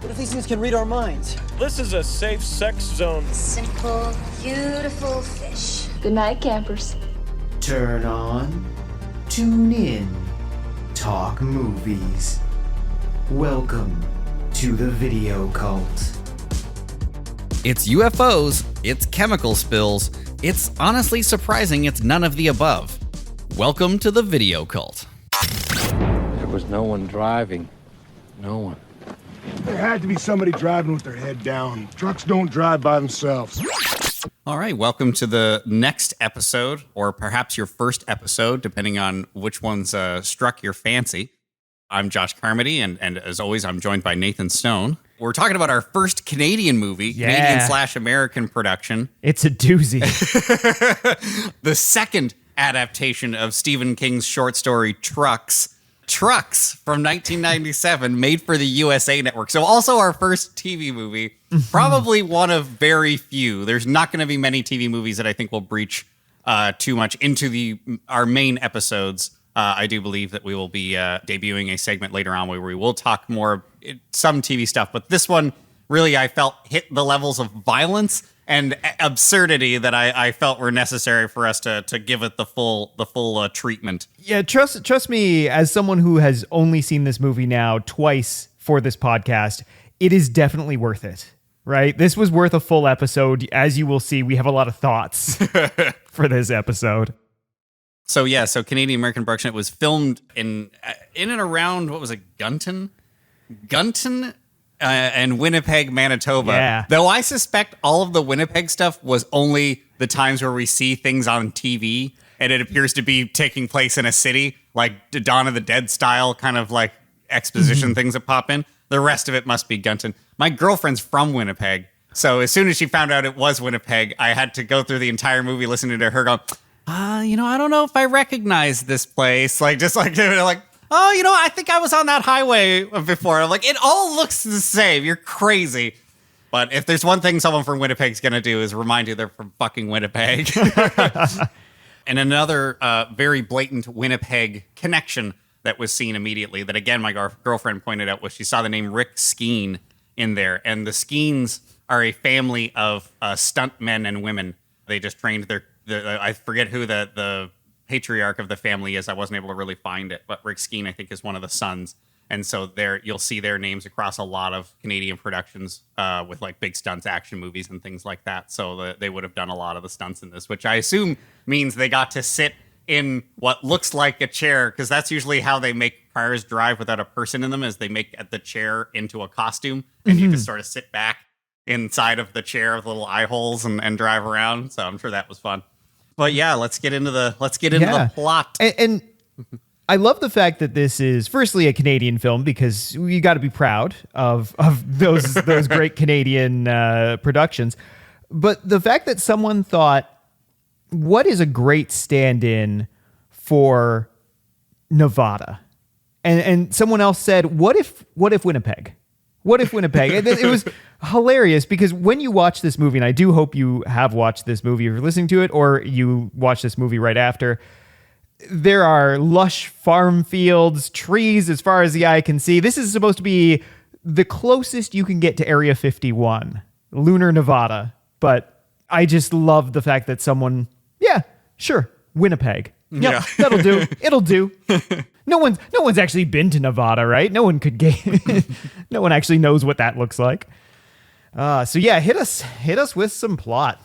What if these things can read our minds? This is a safe sex zone. Simple, beautiful fish. Good night, campers. Turn on, tune in, talk movies. Welcome to the Video Cult. It's UFOs, it's chemical spills, it's honestly surprising it's none of the above. Welcome to the Video Cult. There was no one driving. No one. There had to be somebody driving with their head down. Trucks don't drive by themselves. All right, welcome to the next episode, or perhaps your first episode, depending on which one's struck your fancy. I'm Josh Carmody, and as always, I'm joined by Nathan Stone. We're talking about our first Canadian movie, Canadian/American production. It's a doozy. The second adaptation of Stephen King's short story, Trucks from 1997, made for the USA Network. So also our first TV movie, probably one of very few. There's not going to be many TV movies that I think will breach too much into our main episodes. I do believe that we will be debuting a segment later on where we will talk more, some TV stuff. But this one, really, I felt hit the levels of violence and absurdity that I felt were necessary for us to give it the full treatment. Yeah, trust me, as someone who has only seen this movie now twice for this podcast, it is definitely worth it, right? This was worth a full episode. As you will see, we have a lot of thoughts for this episode. So Canadian American production. It was filmed in and around, what was it, Gunton, and Winnipeg, Manitoba. Yeah. Though I suspect all of the Winnipeg stuff was only the times where we see things on TV, and it appears to be taking place in a city, like Dawn of the Dead style, kind of like exposition things that pop in. The rest of it must be Gunton. My girlfriend's from Winnipeg, so as soon as she found out it was Winnipeg, I had to go through the entire movie listening to her go, I don't know if I recognize this place. I think I was on that highway before. I'm like, it all looks the same. You're crazy. But if there's one thing someone from Winnipeg's going to do is remind you they're from fucking Winnipeg. And another very blatant Winnipeg connection that was seen immediately that, again, my girlfriend pointed out was she saw the name Rick Skeen in there. And the Skeens are a family of stunt men and women. They just trained I forget who the patriarch of the family is. I wasn't able to really find it, but Rick Skeen, I think, is one of the sons. And so there you'll see their names across a lot of Canadian productions with like big stunts, action movies and things like that. So they would have done a lot of the stunts in this, which I assume means they got to sit in what looks like a chair, because that's usually how they make cars drive without a person in them, is they make the chair into a costume and you just sort of sit back inside of the chair with little eye holes and drive around. So I'm sure that was fun. But yeah, let's get into the plot. And I love the fact that this is firstly a Canadian film, because you got to be proud of those great Canadian productions. But the fact that someone thought, what is a great stand-in for Nevada? And someone else said, what if Winnipeg? What if Winnipeg? It was hilarious, because when you watch this movie, and I do hope you have watched this movie if you're listening to it, or you watch this movie right after, there are lush farm fields, trees as far as the eye can see. This is supposed to be the closest you can get to Area 51, Lunar, Nevada. But I just love the fact that someone, sure, Winnipeg. Yep, yeah, that'll do. It'll do. No one's actually been to Nevada, right? No one actually knows what that looks like. Hit us with some plot.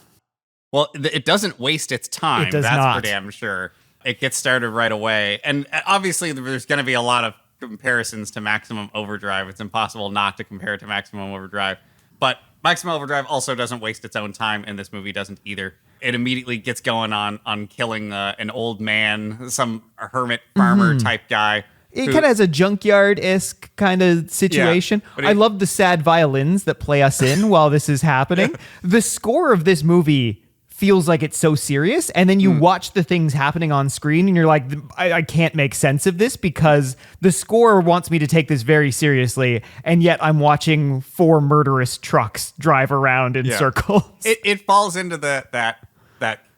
Well, it doesn't waste its time. It does That's not. for damn sure. It gets started right away. And obviously there's going to be a lot of comparisons to Maximum Overdrive. It's impossible not to compare it to Maximum Overdrive. But Maximum Overdrive also doesn't waste its own time, and this movie doesn't either. It immediately gets going on killing an old man, some hermit farmer type guy. It kind of has a junkyard-esque kind of situation. Yeah, I love the sad violins that play us in while this is happening. The score of this movie feels like it's so serious, and then you watch the things happening on screen, and you're like, I can't make sense of this, because the score wants me to take this very seriously, and yet I'm watching 4 murderous trucks drive around in circles. It falls into that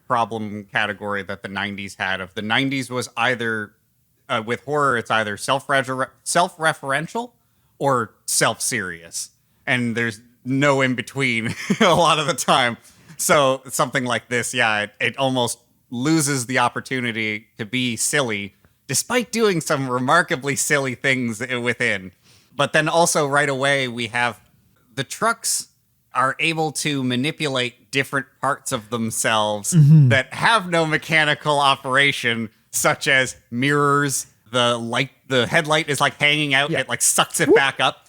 problem category that the 90s had. Of the 90s was either with horror, it's either self-referential or self-serious. and there's no in between a lot of the time. So something like this, yeah, it almost loses the opportunity to be silly, despite doing some remarkably silly things within. But then also right away, we have the trucks are able to manipulate different parts of themselves that have no mechanical operation, such as mirrors. The headlight is like hanging out. It like sucks it back up.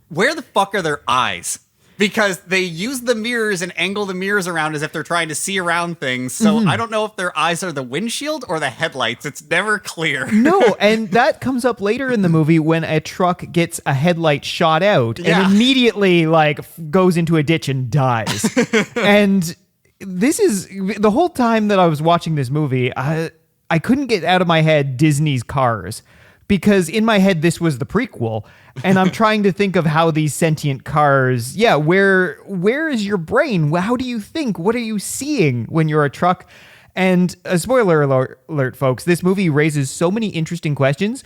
Where the fuck are their eyes? Because they use the mirrors and angle the mirrors around as if they're trying to see around things. So I don't know if their eyes are the windshield or the headlights. It's never clear. No, and that comes up later in the movie when a truck gets a headlight shot out and immediately like goes into a ditch and dies. And this is the whole time that I was watching this movie, I couldn't get out of my head Disney's Cars, because in my head this was the prequel, and I'm trying to think of how these sentient cars, where is your brain? How do you think? What are you seeing when you're a truck? And a spoiler alert, folks, this movie raises so many interesting questions.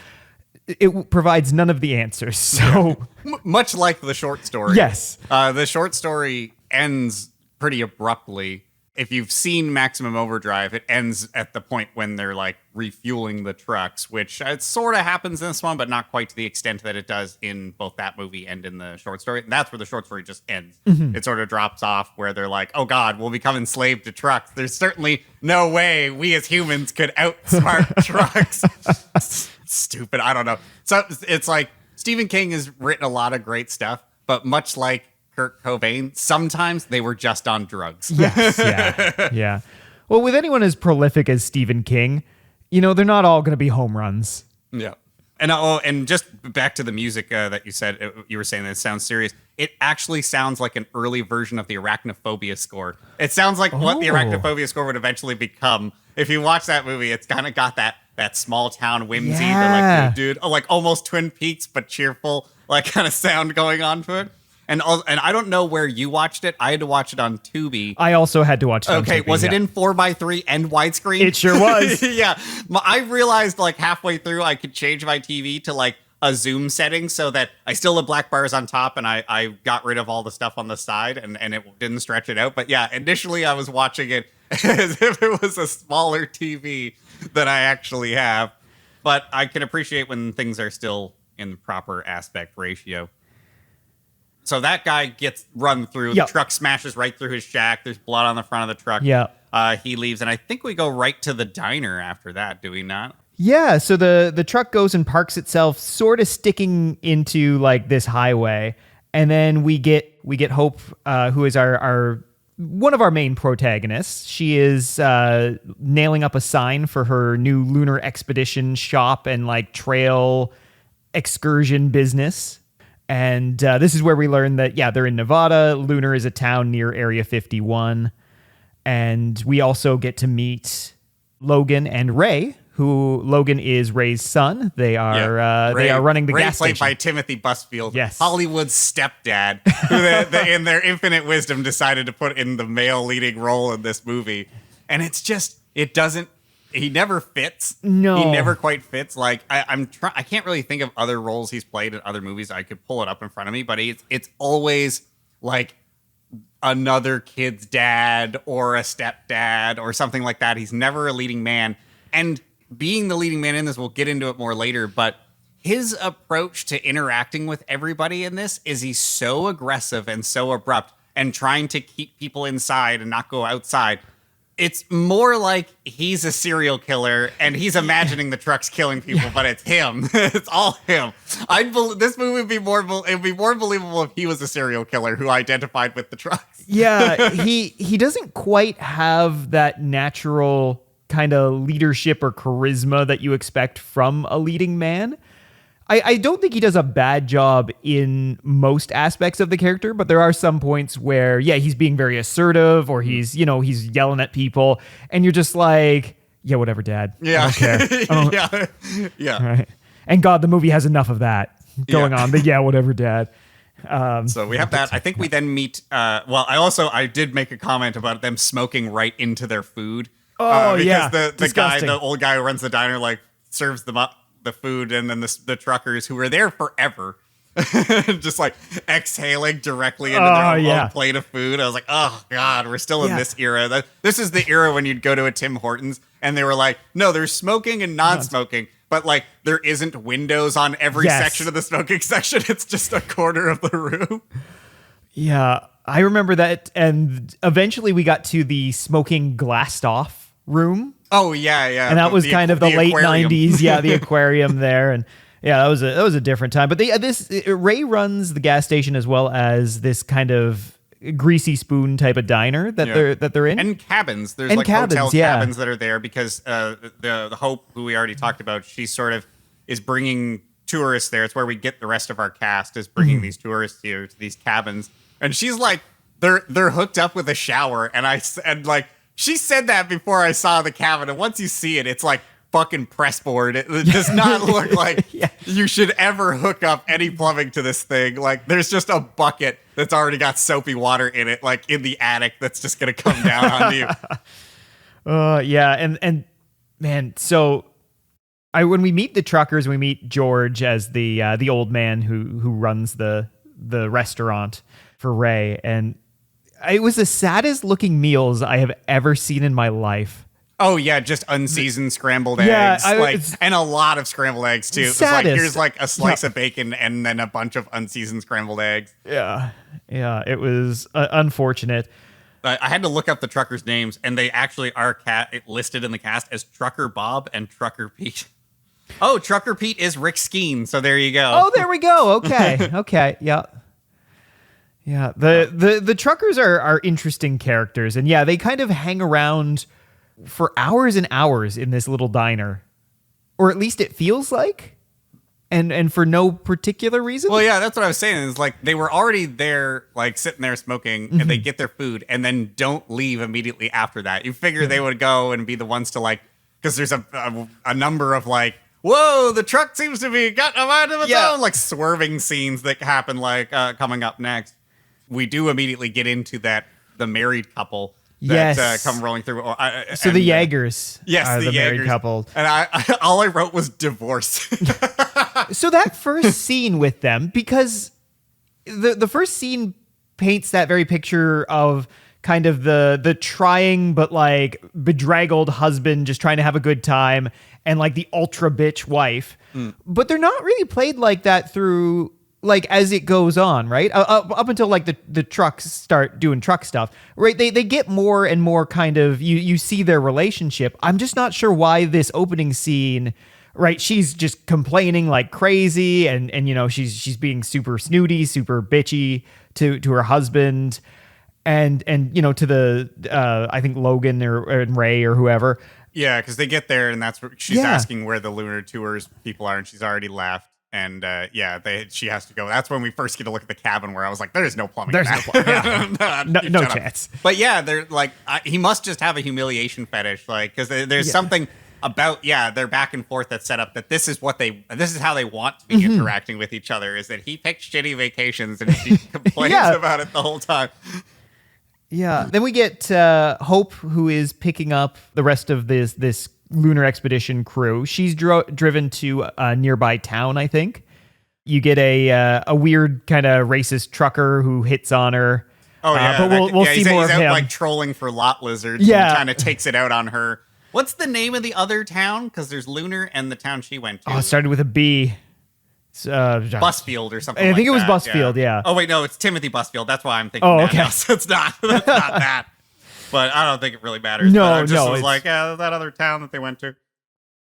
It provides none of the answers. So much like the short story. Yes. The short story ends pretty abruptly. If you've seen Maximum Overdrive, it ends at the point when they're like refueling the trucks, which it sort of happens in this one, but not quite to the extent that it does in both that movie and in the short story. And that's where the short story just ends. It sort of drops off where they're like, oh God, we'll become enslaved to trucks. There's certainly no way we as humans could outsmart trucks. Stupid. I don't know. So it's like Stephen King has written a lot of great stuff, but much like Kurt Cobain, sometimes they were just on drugs. Yes, yeah. Well, with anyone as prolific as Stephen King, they're not all going to be home runs. Yeah. And just back to the music that you said, you were saying that it sounds serious. It actually sounds like an early version of the Arachnophobia score. It sounds like what the Arachnophobia score would eventually become. If you watch that movie, it's kind of got that small town whimsy, the dude, like almost Twin Peaks, but cheerful, like kind of sound going on to it. And I don't know where you watched it. I had to watch it on Tubi. I also had to watch it on Tubi. Okay, was it in 4:3 and widescreen? It sure was. Yeah. I realized like halfway through I could change my TV to like a zoom setting so that I still have black bars on top, and I got rid of all the stuff on the side and it didn't stretch it out. But yeah, initially I was watching it as if it was a smaller TV than I actually have. But I can appreciate when things are still in the proper aspect ratio. So that guy gets run through. The truck smashes right through his shack. There's blood on the front of the truck. He leaves, and I think we go right to the diner after that, do we not? Yeah, so the truck goes and parks itself sort of sticking into like this highway, and then we get Hope, who is our one of our main protagonists. She is nailing up a sign for her new lunar expedition shop and like trail excursion business. And this is where we learn that, they're in Nevada. Lunar is a town near Area 51. And we also get to meet Logan and Ray, who Logan is Ray's son. They are they are running the gas station. Ray, played by Timothy Busfield. Yes. Hollywood's stepdad, who they, in their infinite wisdom, decided to put in the male leading role in this movie. And it's just, he never fits. No. He never quite fits. Like I can't really think of other roles he's played in other movies. I could pull it up in front of me, but it's always like another kid's dad or a stepdad or something like that. He's never a leading man. And being the leading man in this, we'll get into it more later, but his approach to interacting with everybody in this is he's so aggressive and so abrupt and trying to keep people inside and not go outside. It's more like he's a serial killer and he's imagining the truck's killing people, but it's him. It's all him. This movie would be more believable if he was a serial killer who identified with the trucks. Yeah, he doesn't quite have that natural kind of leadership or charisma that you expect from a leading man. I don't think he does a bad job in most aspects of the character, but there are some points where, he's being very assertive or he's yelling at people and you're just like, whatever, Dad. Yeah. I don't care. Yeah. All right. And God, the movie has enough of that going on. But whatever, Dad. So we have that. I think we then meet, I did make a comment about them smoking right into their food. Because the old guy who runs the diner, like serves them up the food, and then the truckers who were there forever just like exhaling directly into their own plate of food. I was like, oh God, we're still in this era. This is the era when you'd go to a Tim Hortons and they were like, no, there's smoking and non-smoking, but like there isn't windows on every section of the smoking section. It's just a corner of the room. Yeah, I remember that. And eventually we got to the smoking glassed off room. Oh yeah. And that was kind of the late aquarium. 90s. Yeah, the aquarium there. And yeah, that was a different time. But Ray runs the gas station as well as this kind of greasy spoon type of diner that they're in, and cabins. There's and like cabins, hotel cabins that are there because the Hope, who we already talked about, she sort of is bringing tourists there. It's where we get the rest of our cast, is bringing these tourists here to these cabins, and she's like, they're hooked up with a shower, and like she said that before I saw the cabin, and once you see it, it's like fucking pressboard. It does not look like you should ever hook up any plumbing to this thing. Like there's just a bucket that's already got soapy water in it, like in the attic, that's just gonna come down on you. And man, so when we meet the truckers, we meet George as the old man who runs the restaurant for Ray, and it was the saddest looking meals I have ever seen in my life. Oh yeah, just unseasoned scrambled eggs, and a lot of scrambled eggs too. It's like here's like a slice of bacon and then a bunch of unseasoned scrambled eggs. Yeah, it was unfortunate. I had to look up the truckers' names, and they actually are listed in the cast as Trucker Bob and Trucker Pete. Oh, Trucker Pete is Rick Skeen, so there you go. Oh, there we go. Okay, yeah. Yeah, the truckers are interesting characters, and yeah, they kind of hang around for hours and hours in this little diner, or at least it feels like, and for no particular reason. Well, yeah, that's what I was saying. Is like they were already there, like sitting there smoking, and they get their food, and then don't leave immediately after that. You figure they would go and be the ones to like, because there's a number of like, whoa, the truck seems to be got a mind of its own, like swerving scenes that happen like coming up next. We do immediately get into the married couple that come rolling through. So the Jaegers are the married Jaegers. couple. And all I wrote was divorce. So that first scene with them, because the first scene paints that very picture of kind of the trying but like bedraggled husband just trying to have a good time, and like the ultra bitch wife. But they're not really played like that through, like, as it goes on, right? Up until like the trucks start doing truck stuff, right? They get more and more kind of, you see their relationship. I'm just not sure why this opening scene, right? She's just complaining like crazy, and you know, she's being super snooty, super bitchy to her husband, and you know, to the I think Logan or Ray or whoever. Yeah, because they get there, and that's where she's asking where the Lunar Tours people are, and she's already left. And she has to go. That's when we first get to look at the cabin, where I was like, "There's no plumbing. There's no plumbing. No chance." But yeah, they're like, he must just have a humiliation fetish, like, because there's something about their back and forth that's set up that this is how they want to be interacting with each other. Is that he picked shitty vacations and she complains about it the whole time. Yeah. Then we get Hope, who is picking up the rest of this lunar expedition crew. She's driven to a nearby town, I think. You get a weird kind of racist trucker who hits on her. Oh yeah, but we'll see more of he's him. Out, like trolling for lot lizards. Yeah, and kind of takes it out on her. What's the name of the other town? Because there's Lunar and the town she went to. Oh, it started with a B. Busfield or something. I think like it was that. Busfield. Yeah. Oh wait, no, it's Timothy Busfield. That's why I'm thinking. Oh, that. okay. No, so it's not. That's not that. But I don't think it really matters. No, but I just no. was like, that other town that they went to.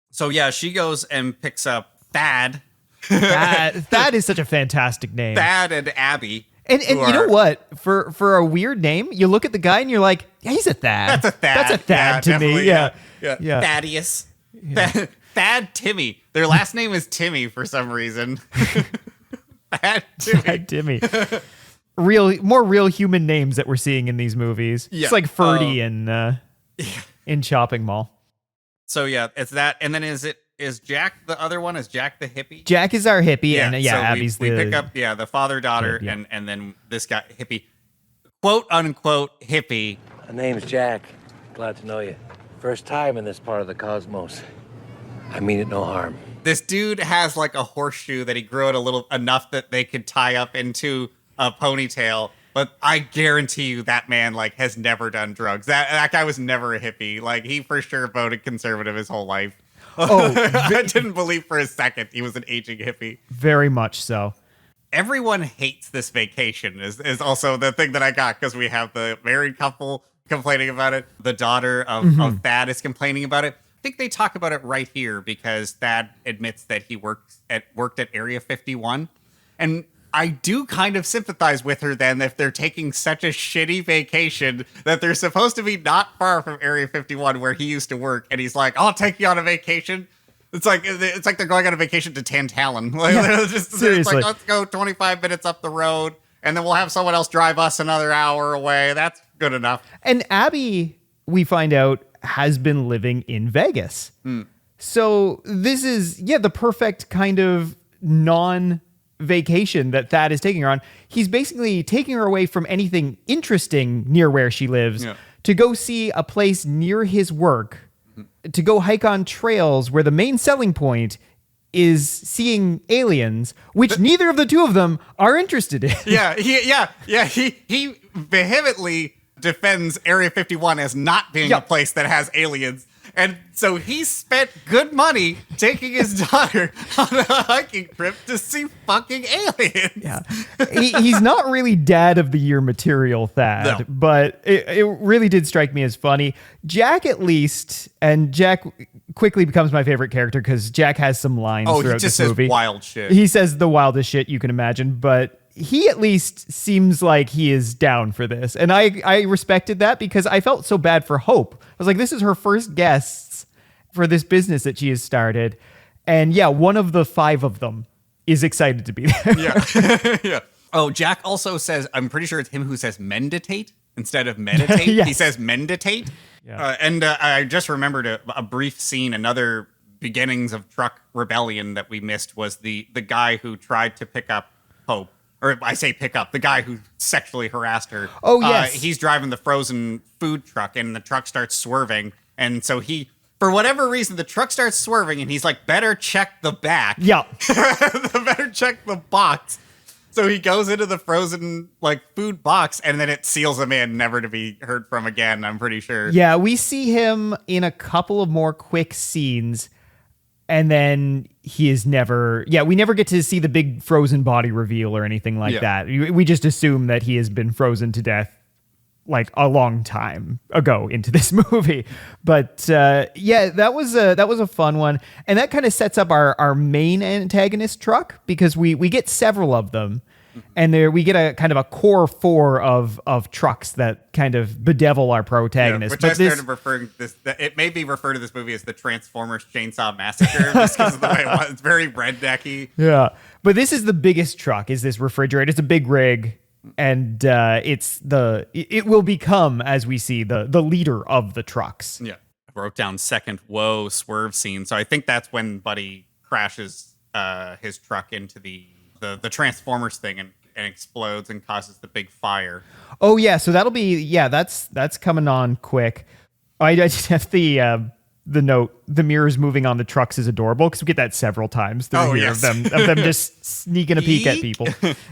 So yeah, she goes and picks up Thad. Thad is such a fantastic name. Thad and Abby. And you know what? For a weird name, you look at the guy and you're like, yeah, he's a Thad. That's a Thad. That's a Thad to me. Yeah. Thaddeus. Yeah. Thad Timmy. Their last name is Timmy for some reason. Thad Timmy. More real human names that we're seeing in these movies. Yeah. It's like Ferdy in Shopping Mall. So yeah, it's that. And then is Jack the other one? Is Jack the hippie? Jack is our hippie, and so Abby's we pick up the father daughter, and then this guy hippie, quote unquote hippie. My name's Jack. Glad to know you. First time in this part of the cosmos. I mean it no harm. This dude has like a horseshoe that he grew out enough that they could tie up into a ponytail. But I guarantee you that man like has never done drugs. That guy was never a hippie. Like he for sure voted conservative his whole life. Oh, I didn't believe for a second he was an aging hippie. Very much so. Everyone hates this vacation is also the thing that I got because we have the married couple complaining about it. The daughter of Thad is complaining about it. I think they talk about it right here because Thad admits that he worked at Area 51. And I do kind of sympathize with her then if they're taking such a shitty vacation that they're supposed to be not far from Area 51 where he used to work. And he's like, I'll take you on a vacation. It's like they're going on a vacation to Tantalon. Like, seriously. It's like, let's go 25 minutes up the road and then we'll have someone else drive us another hour away. That's good enough. And Abby, we find out, has been living in Vegas. So this is, the perfect kind of non-vacation that Thad is taking her on. He's basically taking her away from anything interesting near where she lives to go see a place near his work, to go hike on trails where the main selling point is seeing aliens, which neither of the two of them are interested in. He vehemently defends Area 51 as not being a place that has aliens. And so he spent good money taking his daughter on a hiking trip to see fucking aliens. Yeah. He's not really dad of the year material, Thad, but it really did strike me as funny. Jack, at least, and Jack quickly becomes my favorite character because Jack has some lines throughout this movie. He just says wild shit. He says the wildest shit you can imagine, but he at least seems like he is down for this. And I respected that because I felt so bad for Hope. I was like, this is her first guests for this business that she has started. And one of the 5 of them is excited to be there. Yeah. Oh, Jack also says, I'm pretty sure it's him who says menditate instead of meditate. Yes. He says menditate. Yeah. I just remembered a brief scene, another beginnings of truck rebellion that we missed was the guy who tried to pick up Hope. Or I say pick up, the guy who sexually harassed her. Oh, yes. He's driving the frozen food truck and the truck starts swerving. And so for whatever reason, the truck starts swerving and he's like, better check the back. Yeah. Better check the box. So he goes into the frozen food box and then it seals him in, never to be heard from again, I'm pretty sure. Yeah, we see him in a couple of more quick scenes. And then he is never, we never get to see the big frozen body reveal or anything like that. We just assume that he has been frozen to death like a long time ago into this movie. But that was a fun one. And that kind of sets up our main antagonist truck because we get several of them. And we get a kind of a core 4 of trucks that kind of bedevil our protagonist. Which I started referring to this. It may be referred to this movie as the Transformers Chainsaw Massacre just because of the way it was. It's very rednecky. Yeah, but this is the biggest truck. Is this refrigerator? It's a big rig, and it will become, as we see, the leader of the trucks. Yeah, I wrote down second whoa swerve scene. So I think that's when Buddy crashes his truck into the Transformers thing and explodes and causes the big fire. Oh yeah, so that'll be that's coming on quick. I just have the note, the mirrors moving on the trucks is adorable because we get that several times through here of them just sneaking a peek at people.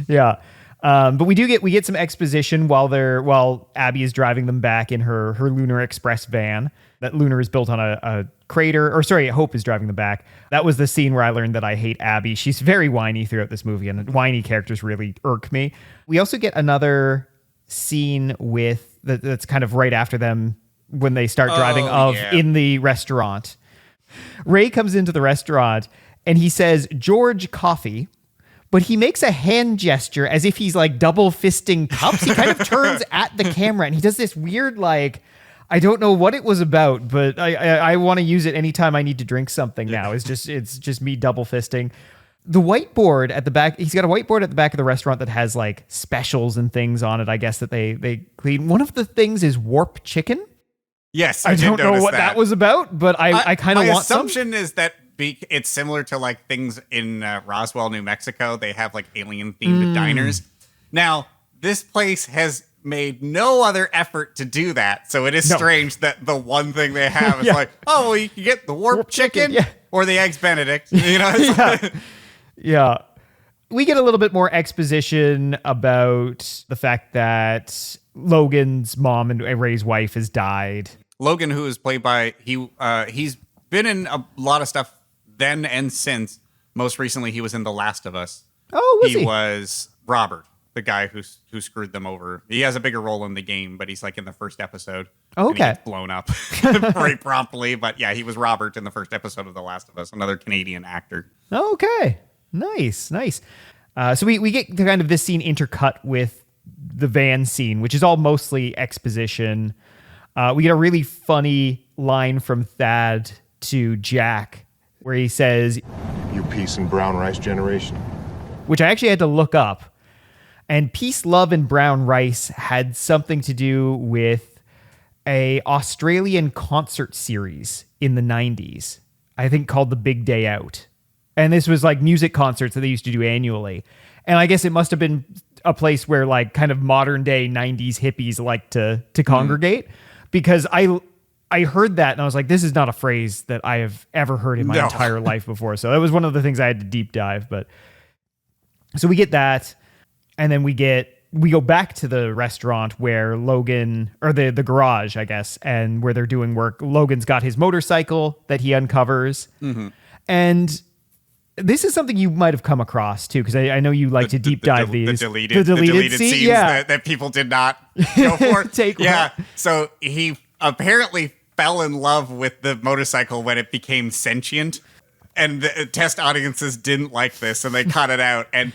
Yeah. But we get some exposition while Abby is driving them back in her Lunar Express van. That Lunar is built on a crater, or sorry, Hope is driving them back. That was the scene where I learned that I hate Abby. She's very whiny throughout this movie, and whiny characters really irk me. We also get another scene that's kind of right after them when they start driving in the restaurant. Ray comes into the restaurant and he says, George Coffee. But he makes a hand gesture as if he's like double fisting cups. He kind of turns at the camera and he does this weird, I don't know what it was about, but I want to use it anytime I need to drink something now. It's just me double fisting. The whiteboard at the back, he's got a whiteboard at the back of the restaurant that has specials and things on it, I guess, that they clean. One of the things is warp chicken. Yes, I don't know what that was about, but I kind of want some. My assumption is that it's similar to things in Roswell, New Mexico. They have alien themed diners. Now, this place has made no other effort to do that. So it is strange that the one thing they have is you can get the warp chicken. or the Eggs Benedict. You know, Yeah. We get a little bit more exposition about the fact that Logan's mom and Ray's wife has died. Logan, who is played by he's been in a lot of stuff then and since. Most recently, he was in The Last of Us. Oh, was he? He was Robert, the guy who screwed them over. He has a bigger role in the game, but he's like in the first episode. Okay. And he gets blown up very promptly. But yeah, he was Robert in the first episode of The Last of Us, another Canadian actor. Okay. Nice. So we get kind of this scene intercut with the van scene, which is all mostly exposition. We get a really funny line from Thad to Jack where he says, You peace and brown rice generation. which I actually had to look up. And Peace, Love, and Brown Rice had something to do with a Australian concert series in the 90s, I think called The Big Day Out. And this was like music concerts that they used to do annually. And I guess it must have been a place where like kind of modern day 90s hippies like to congregate, because I heard that and I was like, this is not a phrase that I have ever heard in my entire life before. So that was one of the things I had to deep dive. But so we get that, and then we go back to the restaurant where Logan, or the garage, I guess, and where they're doing work. Logan's got his motorcycle that he uncovers. Mm-hmm. And this is something you might have come across too, because I know you like to deep dive these. The deleted scenes that people did not go for. So he apparently fell in love with the motorcycle when it became sentient, and the test audiences didn't like this, and they cut it out. And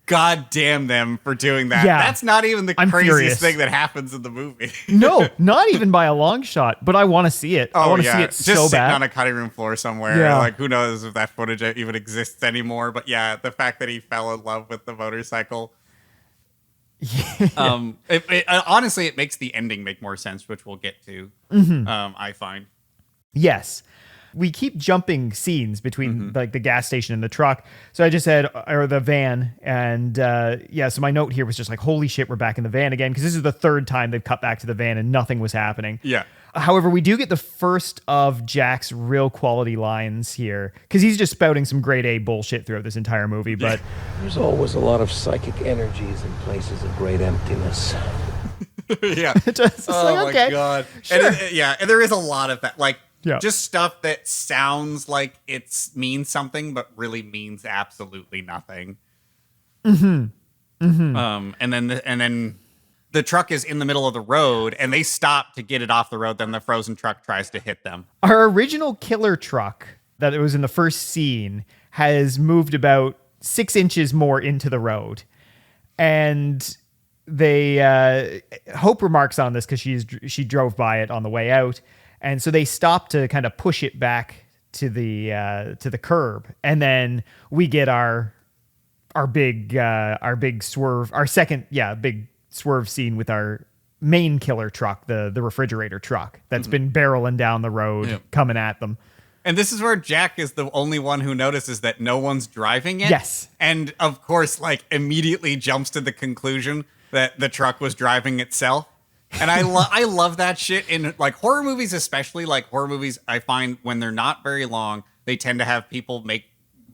God damn them for doing that. Yeah, that's not even the craziest thing that happens in the movie. No, not even by a long shot, but I want to see it. I want to see it just so sitting bad. on a cutting room floor somewhere. Yeah. Like, who knows if that footage even exists anymore. But yeah, the fact that he fell in love with the motorcycle. Honestly, it makes the ending make more sense, which we'll get to. I find. Yes. We keep jumping scenes between like the gas station and the truck. So I just said, or the van. And so my note here was just like, holy shit, we're back in the van again. Because this is the third time they've cut back to the van and nothing was happening. Yeah. However, we do get the first of Jack's real quality lines here. Because he's just spouting some grade A bullshit throughout this entire movie. But There's always a lot of psychic energies in places of great emptiness. Yeah. just Oh okay, my God. sure. And there is a lot of that. Like, Yeah. just stuff that sounds like it means something, but really means absolutely nothing. And then the truck is in the middle of the road, and they stop to get it off the road. Then the frozen truck tries to hit them. Our original killer truck that it was in the first scene has moved about 6 inches more into the road. And they Hope remarks on this because she drove by it on the way out. And so they stop to kind of push it back to the curb. And then we get our big swerve, our second big swerve scene with our main killer truck, the refrigerator truck that's been barreling down the road, coming at them. And this is where Jack is the only one who notices that no one's driving it. Yes. And of course, like, immediately jumps to the conclusion that the truck was driving itself. And I love that shit in like horror movies, especially like horror movies. I find when they're not very long, they tend to have people make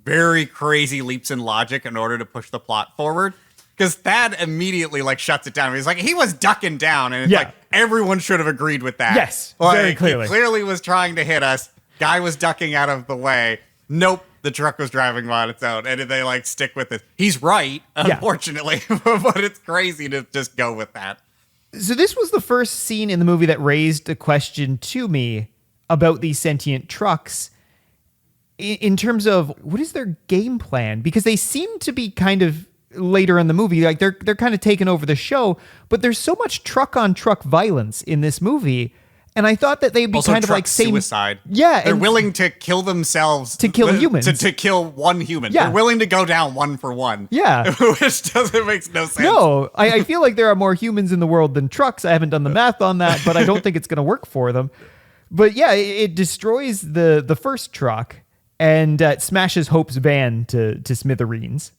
very crazy leaps in logic in order to push the plot forward. Because Thad immediately like shuts it down. He's like, he was ducking down, and it's like everyone should have agreed with that. Yes, like, very clearly. He clearly was trying to hit us. Guy was ducking out of the way. Nope, the truck was driving on its own, and they like stick with it. He's right, unfortunately, but it's crazy to just go with that. So this was the first scene in the movie that raised a question to me about these sentient trucks in terms of what is their game plan? Because they seem to be kind of later in the movie, like they're kind of taking over the show, but there's so much truck on truck violence in this movie. And I thought that they'd be also kind of like same suicide. Yeah. They're willing to kill themselves to kill humans. To kill one human. Yeah. They're willing to go down one for one. Yeah. Which doesn't make no sense. No, I feel like there are more humans in the world than trucks. I haven't done the math on that, but I don't think it's going to work for them. But yeah, it destroys the first truck and smashes Hope's van to smithereens.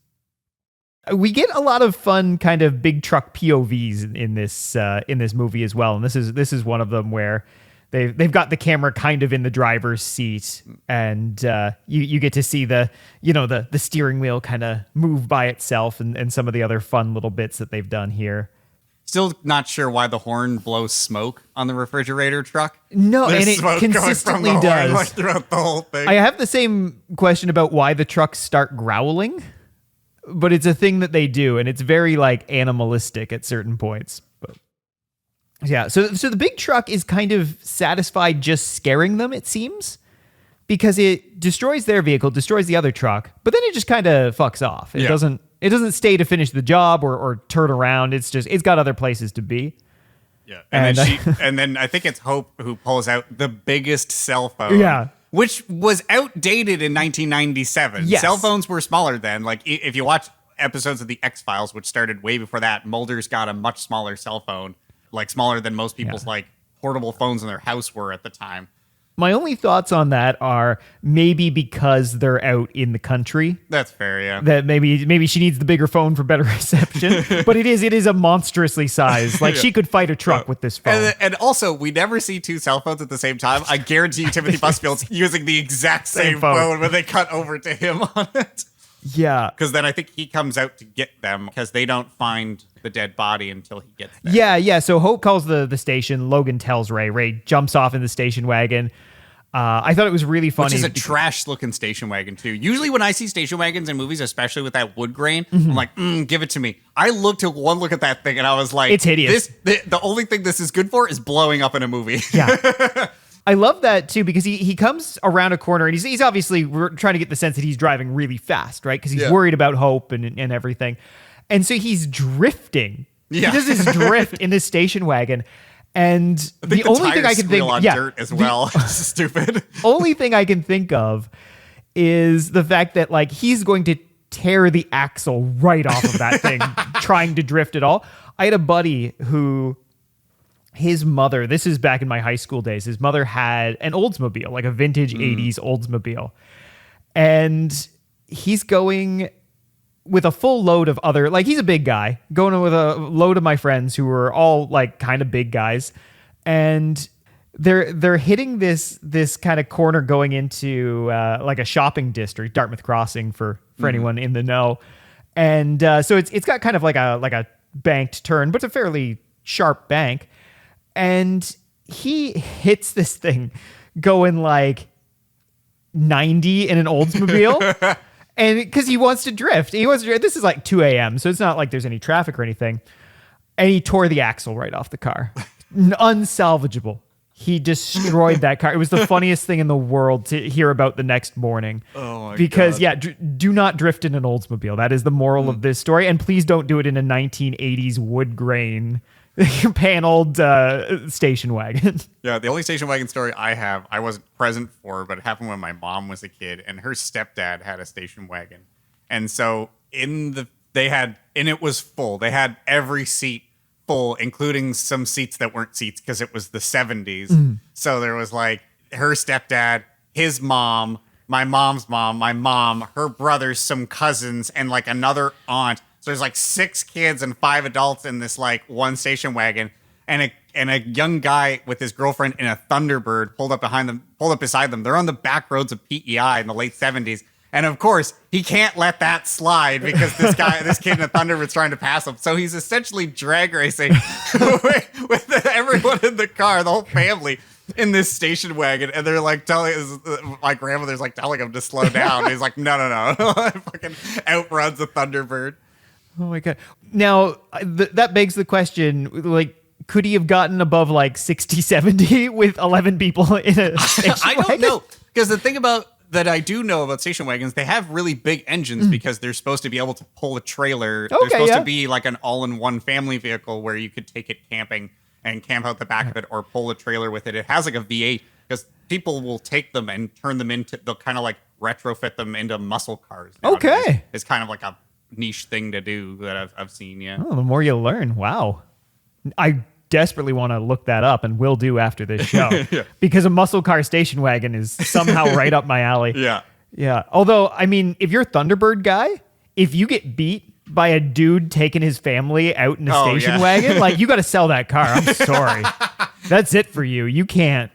We get a lot of fun kind of big truck POVs in this movie as well, and this is one of them where they've got the camera kind of in the driver's seat, and you get to see the steering wheel kind of move by itself, and some of the other fun little bits that they've done here. Still not sure why the horn blows smoke on the refrigerator truck. No, There's and it smoke consistently going from the does. horn, like, throughout the whole thing. I have the same question about why the trucks start growling, but it's a thing that they do, and it's very like animalistic at certain points. But yeah, so the big truck is kind of satisfied just scaring them, it seems, because it destroys their vehicle, destroys the other truck, but then it just kind of fucks off. It doesn't stay to finish the job or turn around. It's got other places to be. Yeah, and then I think it's Hope who pulls out the biggest cell phone. Yeah. Which was outdated in 1997. Yes. Cell phones were smaller then. Like, if you watch episodes of The X-Files, which started way before that, Mulder's got a much smaller cell phone, like smaller than most people's like portable phones in their house were at the time. My only thoughts on that are maybe because they're out in the country. That's fair, yeah. That maybe she needs the bigger phone for better reception. But it is a monstrously sized. Like, she could fight a truck with this phone. And also, we never see two cell phones at the same time. I guarantee you Timothy Busfield's using the exact same phone when they cut over to him on it. Yeah. Because then I think he comes out to get them because they don't find the dead body until he gets there. Yeah. So Hope calls the station. Logan tells Ray. Ray jumps off in the station wagon. I thought it was really funny. Which is a trash-looking station wagon, too. Usually when I see station wagons in movies, especially with that wood grain, I'm like, give it to me. I took one look at that thing, and I was like... It's hideous. The only thing this is good for is blowing up in a movie. Yeah. I love that, too, because he comes around a corner, and he's obviously trying to get the sense that he's driving really fast, right? Because he's worried about Hope and everything. And so he's drifting. Yeah. He does this drift in this station wagon. And the only thing I can think on dirt as well. Stupid. Only thing I can think of is the fact that like he's going to tear the axle right off of that thing trying to drift at all. I had a buddy who his mother, this is back in my high school days, his mother had an Oldsmobile, like a vintage 80s Oldsmobile. And he's going with a full load of other, like he's a big guy, going with a load of my friends who were all like kind of big guys. And they're hitting this kind of corner going into like a shopping district, Dartmouth Crossing for anyone in the know. And so it's got kind of like a banked turn, but it's a fairly sharp bank. And he hits this thing going like 90 in an Oldsmobile. And because he wants to drift. This is like 2 a.m., so it's not like there's any traffic or anything. And he tore the axle right off the car. Unsalvageable. He destroyed that car. It was the funniest thing in the world to hear about the next morning. Oh my God. Yeah, do not drift in an Oldsmobile. That is the moral of this story. And please don't do it in a 1980s wood grain paneled station wagon. Yeah, the only station wagon story I have, I wasn't present for, but it happened when my mom was a kid, and her stepdad had a station wagon. And so it was full. They had every seat full, including some seats that weren't seats because it was the 70s. So there was like her stepdad, his mom, my mom's mom, my mom, her brothers, some cousins, and like another aunt. So there's like 6 kids and 5 adults in this like one station wagon, and a young guy with his girlfriend in a Thunderbird pulled up beside them. They're on the back roads of PEI in the late 70s. And of course, he can't let that slide because this kid in a Thunderbird's trying to pass him. So he's essentially drag racing with everyone in the car, the whole family in this station wagon. And they're like my grandmother's like telling him to slow down. And he's like, no. Fucking outruns a Thunderbird. Oh my God. Now, that begs the question, like, could he have gotten above like 60, 70 with 11 people in a station I don't wagon? know. Because the thing that I do know about station wagons, they have really big engines because they're supposed to be able to pull a trailer. They're supposed to be like an all-in-one family vehicle where you could take it camping and camp out the back of it or pull a trailer with it. It has like a V8 because people will take them and turn them they'll kind of like retrofit them into muscle cars nowadays. Okay. It's kind of like a niche thing to do that I've seen, yeah. Oh, the more you learn. Wow. I desperately want to look that up and will do after this show. Because a muscle car station wagon is somehow right up my alley. Yeah. Although, I mean, if you're a Thunderbird guy, if you get beat by a dude taking his family out in a station wagon, like, you got to sell that car. I'm sorry. That's it for you. You can't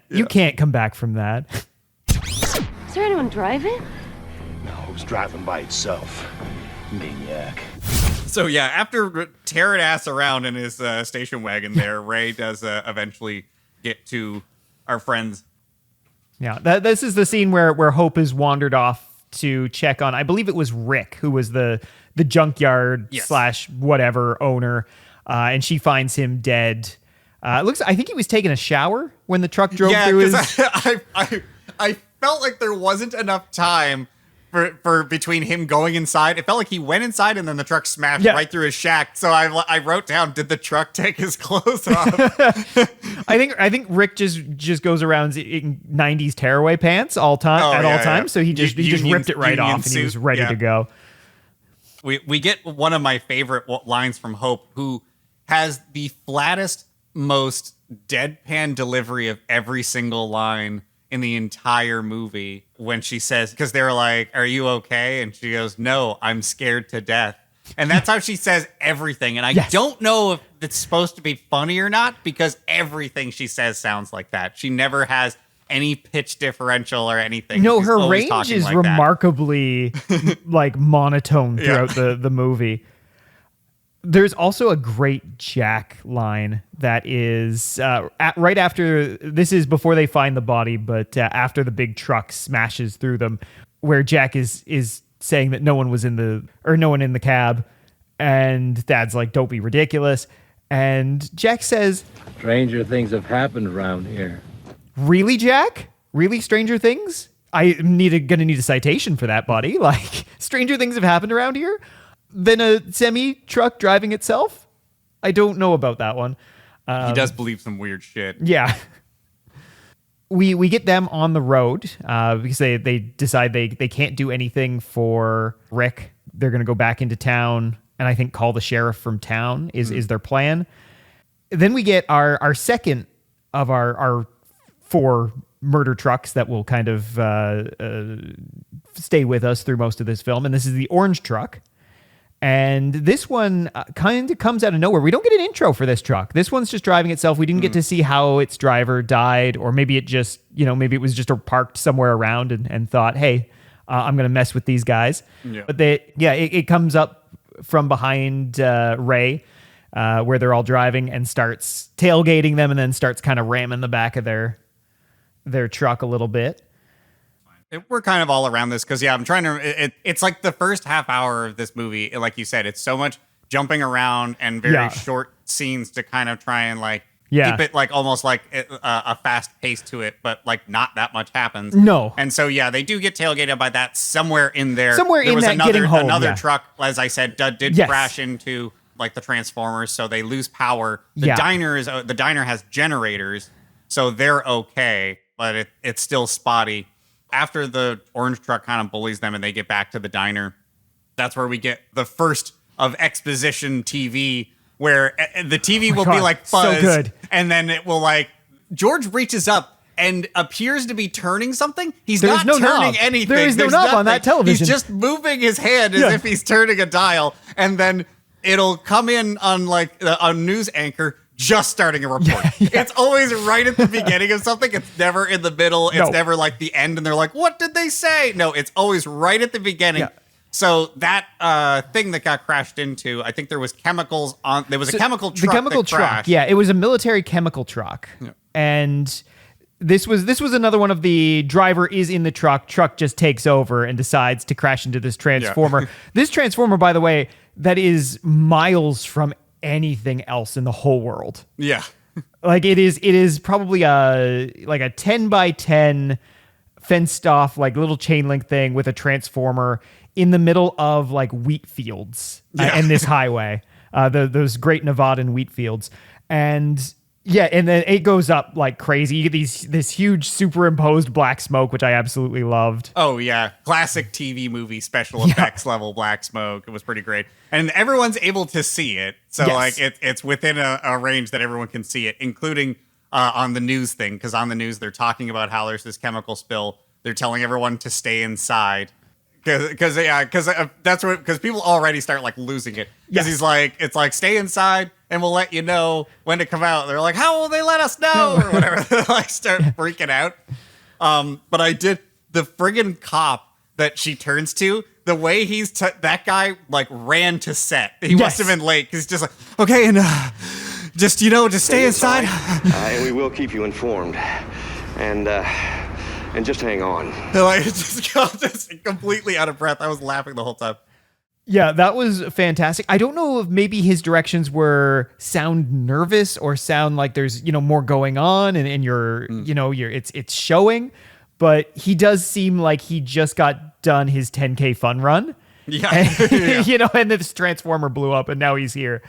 come back from that. Is there anyone driving? No, it was driving by itself. Maniac. So yeah, after tearing ass around in his station wagon there, Ray does eventually get to our friends. Yeah, this is the scene where Hope has wandered off to check on, I believe it was Rick, who was the junkyard / whatever owner, and she finds him dead. I think he was taking a shower when the truck drove through his... I felt like there wasn't enough time for between him going inside. It felt like he went inside and then the truck smashed right through his shack. So I wrote down, did the truck take his clothes off? I think Rick just goes around in 90s tearaway pants all times. So he just ripped it right off and he was ready to go. We get one of my favorite lines from Hope, who has the flattest, most deadpan delivery of every single line in the entire movie, when she says, because they're like, "Are you okay?" And she goes, "No, I'm scared to death." And that's how she says everything. And I don't know if it's supposed to be funny or not, because everything she says sounds like that. She never has any pitch differential or anything. No, She's her always range is like remarkably like monotone throughout the movie. There's also a great Jack line that is right after, this is before they find the body, but after the big truck smashes through them, where Jack is saying that no one in the cab, and Dad's like, "Don't be ridiculous." And Jack says, Stranger things have happened around here. "Really, Jack? Really, stranger things? Gonna need a citation for that, buddy. Like, stranger things have happened around here than a semi-truck driving itself? I don't know about that one." He does believe some weird shit. Yeah. We get them on the road because they decide they can't do anything for Rick. They're going to go back into town and I think call the sheriff from town is their plan. Then we get our second of our 4 murder trucks that will kind of stay with us through most of this film. And this is the orange truck. And this one kind of comes out of nowhere. We don't get an intro for this truck. This one's just driving itself. We didn't get to see how its driver died, or maybe it just, maybe it was just parked somewhere around and thought, hey, I'm going to mess with these guys. Yeah. But it comes up from behind Ray, where they're all driving, and starts tailgating them, and then starts kind of ramming the back of their truck a little bit. We're kind of all around this because, I'm trying to... It's like the first half hour of this movie, like you said, it's so much jumping around and very short scenes to kind of try and keep it like almost like a fast pace to it, but like not that much happens. No. And so, they do get tailgated by that somewhere in there. Somewhere there in was that another, getting home, another truck, as I said, did crash into like the Transformers, so they lose power. The diner has generators, so they're okay, but it's still spotty. After the orange truck kind of bullies them and they get back to the diner, that's where we get the first of exposition TV, where the TV will be like fuzz, so good. And then it will George reaches up and appears to be turning something. There's not turning knob. anything. There is no knob nothing on that television. He's just moving his hand as if he's turning a dial, and then it'll come in on like a news anchor just starting a report. It's always right at the beginning of something. It's never in the middle. It's never like the end and they're like, what did they say? No, it's always right at the beginning. Yeah. So that thing that got crashed into, I think there was chemicals on. There was a chemical truck. The chemical truck. Crashed. Yeah, it was a military chemical truck. Yeah. And this was another one of the driver is in the truck just takes over and decides to crash into this transformer. Yeah. This transformer, by the way, that is miles from anything else in the whole world. Yeah. Like it is probably a 10 by 10 fenced off like little chain link thing with a transformer in the middle of like wheat fields and this highway, those great Nevadan wheat fields. And and then it goes up like crazy. You get this huge superimposed black smoke, which I absolutely loved. Oh yeah, classic TV movie special effects level black smoke. It was pretty great, and everyone's able to see it. So it's within a range that everyone can see it, including on the news thing. Because on the news they're talking about how there's this chemical spill. They're telling everyone to stay inside. Because people already start like losing it. Because it's like stay inside. and we'll let you know when to come out. They're like, how will they let us know? Or whatever. They like start freaking out. But I did the friggin' cop that she turns to, the way that guy like ran to set. He must have been late because he's just like, okay, and just stay inside. And we will keep you informed. And just hang on. Like, just completely out of breath. I was laughing the whole time. Yeah, that was fantastic. I don't know if maybe his directions were sound nervous or sound like there's, more going on and it's showing, but he does seem like he just got done his 10K fun run. Yeah. And, and this transformer blew up and now he's here.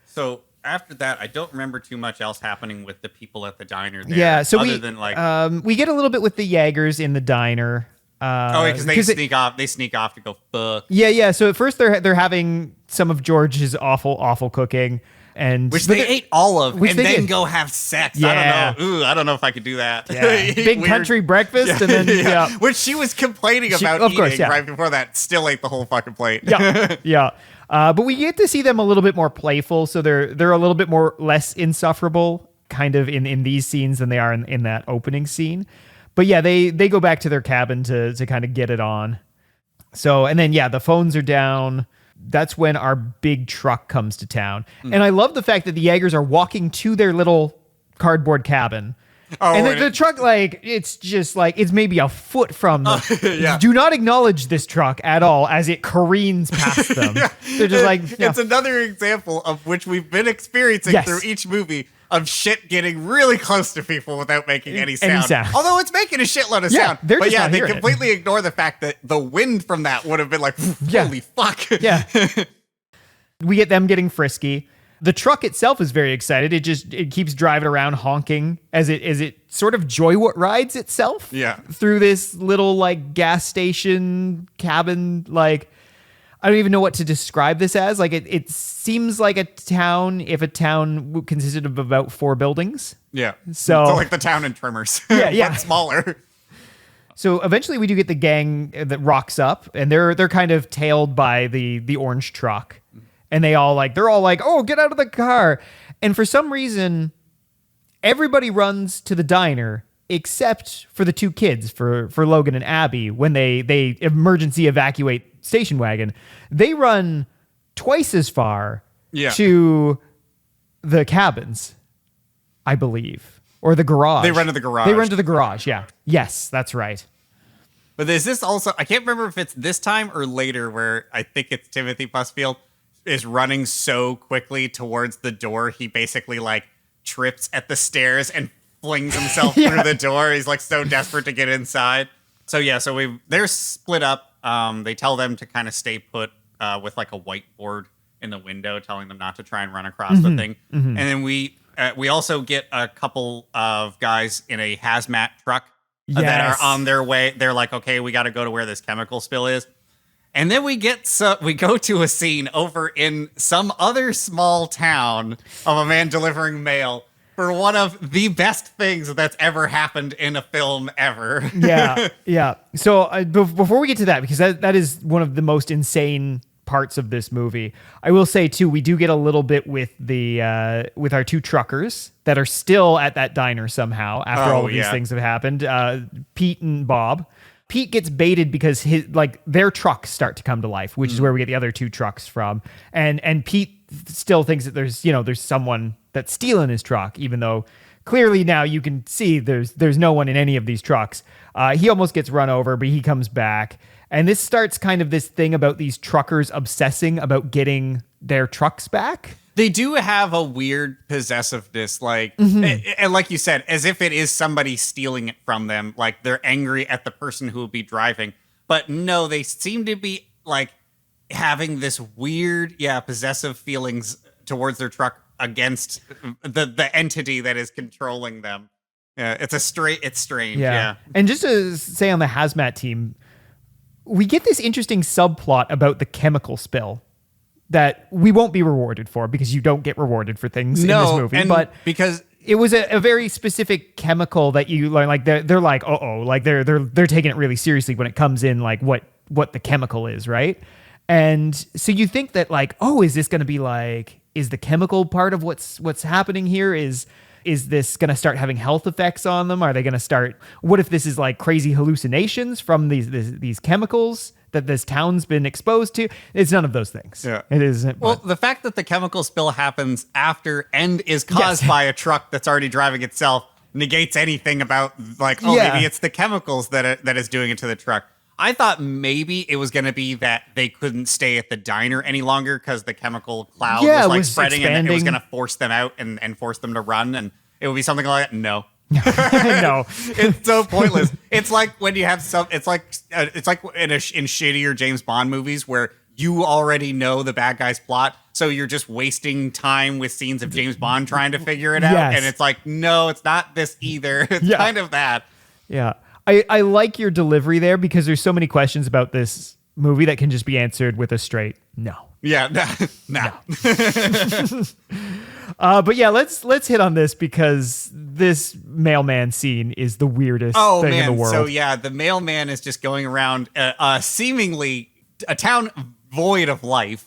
So after that, I don't remember too much else happening with the people at the diner there. Yeah, so other than like we get a little bit with the Jaegers in the diner. Because they sneak off. They sneak off to go fuck. Yeah. So at first they're having some of George's awful cooking, and which they ate all of, and then go have sex. Yeah. I don't know. I don't know if I could do that. Yeah. Big country breakfast, and then which she was complaining about eating right before that. Still ate the whole fucking plate. Yeah. But we get to see them a little bit more playful, so they're a little bit less insufferable, kind of in these scenes than they are in that opening scene. But yeah, they go back to their cabin to kind of get it on. So, and then the phones are down. That's when our big truck comes to town. And I love the fact that the Jaegers are walking to their little cardboard cabin. Oh, and the truck, it's just it's maybe a foot from them. Do not acknowledge this truck at all as it careens past them. They're just like, It's another example of which we've been experiencing through each movie of shit getting really close to people without making any sound. Although it's making a shitload of sound. But they completely ignore the fact that the wind from that would have been like, holy fuck. Yeah. We get them getting frisky. The truck itself is very excited. It keeps driving around honking as it sort of rides itself through this little gas station cabin. I don't even know what to describe this as. It seems like a town if a town consisted of about 4 buildings. Yeah. So like the town in Tremors. Yeah. But smaller. So eventually we do get the gang that rocks up, and they're kind of tailed by the orange truck. And they're all like, oh, get out of the car. And for some reason, everybody runs to the diner except for the 2 kids, for Logan and Abby, when they emergency evacuate station wagon. They run twice as far to the cabins, I believe, or the garage. They run to the garage. They run to the garage, yeah. Yes, that's right. But is this also, I can't remember if it's this time or later where I think it's Timothy Busfield is running so quickly towards the door, he basically trips at the stairs and flings himself through the door. He's so desperate to get inside. So they're split up. They tell them to kind of stay put with a whiteboard in the window, telling them not to try and run across the thing. And then we also get a couple of guys in a hazmat truck that are on their way. They're like, okay, we got to go to where this chemical spill is. And then we go to a scene over in some other small town of a man delivering mail for one of the best things that's ever happened in a film ever. Yeah. So before we get to that, because that is one of the most insane parts of this movie, I will say too, we do get a little bit with with our 2 truckers that are still at that diner somehow after all of these things have happened. Pete and Bob. Pete gets baited because their trucks start to come to life, which is where we get the other 2 trucks from. And Pete still thinks that there's someone that's stealing his truck, even though clearly now you can see there's no one in any of these trucks. He almost gets run over, but he comes back. And this starts kind of this thing about these truckers obsessing about getting their trucks back. They do have a weird possessiveness, and like you said, as if it is somebody stealing it from them. They're angry at the person who will be driving. But no, they seem to be having this weird, possessive feelings towards their truck against the entity that is controlling them. Yeah, it's strange. Yeah. And just to say on the hazmat team, we get this interesting subplot about the chemical spill that we won't be rewarded for, because you don't get rewarded for things in this movie. But because it was a very specific chemical that you they're like, they're taking it really seriously when it comes in, what the chemical is, right? And so you think that is this going to be is the chemical part of what's happening here? Is this going to start having health effects on them? Are they going to start? What if this is like crazy hallucinations from these chemicals that this town's been exposed to? It's none of those things. Yeah. It isn't. Well, but- the fact that the chemical spill happens after and is caused by a truck that's already driving itself negates anything about like, maybe it's the chemicals that is doing it to the truck. I thought maybe it was going to be that they couldn't stay at the diner any longer because the chemical cloud was like spreading expanding. And it was going to force them out and force them to run. And it would be something like that. No. No, it's so pointless. It's like when you have it's like in shittier James Bond movies where you already know the bad guy's plot, so you're just wasting time with scenes of James Bond trying to figure it out. Yes. And it's like, no, it's not this either. It's kind of that. Yeah. I like your delivery there because there's so many questions about this movie that can just be answered with a straight no. Yeah, no. But yeah, let's hit on this because this mailman scene is the weirdest thing in the world. So yeah, the mailman is just going around seemingly a town void of life,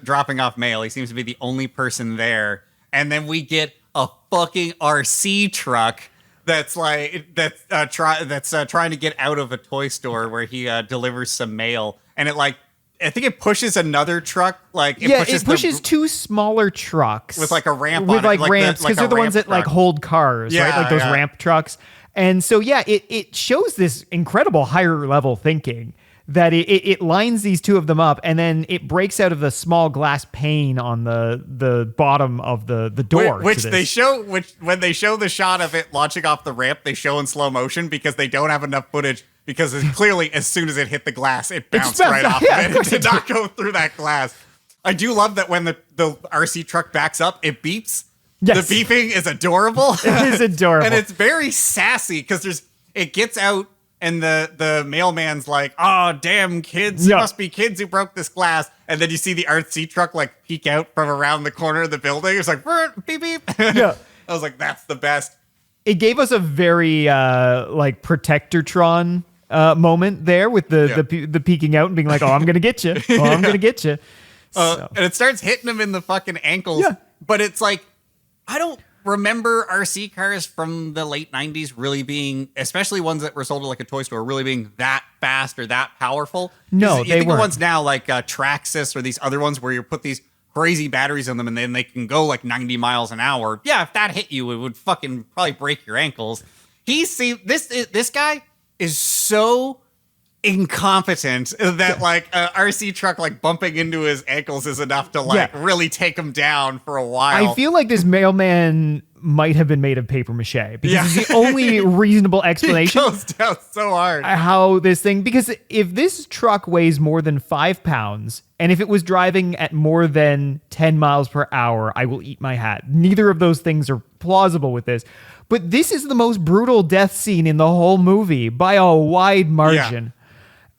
dropping off mail. He seems to be the only person there. And then we get a fucking RC truck that's like trying to get out of a toy store where he delivers some mail, and I think it pushes another truck. It pushes two smaller trucks with like a ramp with on it, like ramps because they're the ones that truck. like hold cars, right? Like those ramp trucks. And so it shows this incredible higher level thinking that it lines these two of them up, and then it breaks out of the small glass pane on the bottom of the door. Which when they show the shot of it launching off the ramp, they show in slow motion because they don't have enough footage. Because it's clearly, as soon as it hit the glass, it bounced right off of it. It did not go through that glass. I do love that when the RC truck backs up, it beeps. Yes. The beeping is adorable. It is adorable. And it's very sassy because it gets out and the mailman's like, oh, damn kids. It must be kids who broke this glass. And then you see the RC truck like peek out from around the corner of the building. It's like, beep, beep. Yeah. I was like, that's the best. It gave us a very like Protectortron moment there with the peeking out and being like, oh, I'm going to get you. Oh, I'm going to get you. And it starts hitting him in the fucking ankles. Yeah. But it's like, I don't remember RC cars from the late 90s really being, especially ones that were sold at like a toy store, really being that fast or that powerful. No, you they think weren't. of ones now like Traxxas or these other ones where you put these crazy batteries on them and then they can go like 90 miles an hour. Yeah, if that hit you, it would fucking probably break your ankles. This guy is so incompetent that like a RC truck like bumping into his ankles is enough to like really take him down for a while. I feel like this mailman might have been made of paper mache because it's the only reasonable explanation. He goes down so hard. How this thing, because if this truck weighs more than 5 pounds and if it was driving at more than 10 miles per hour, I will eat my hat. Neither of those things are plausible with this. But this is the most brutal death scene in the whole movie by a wide margin. Yeah.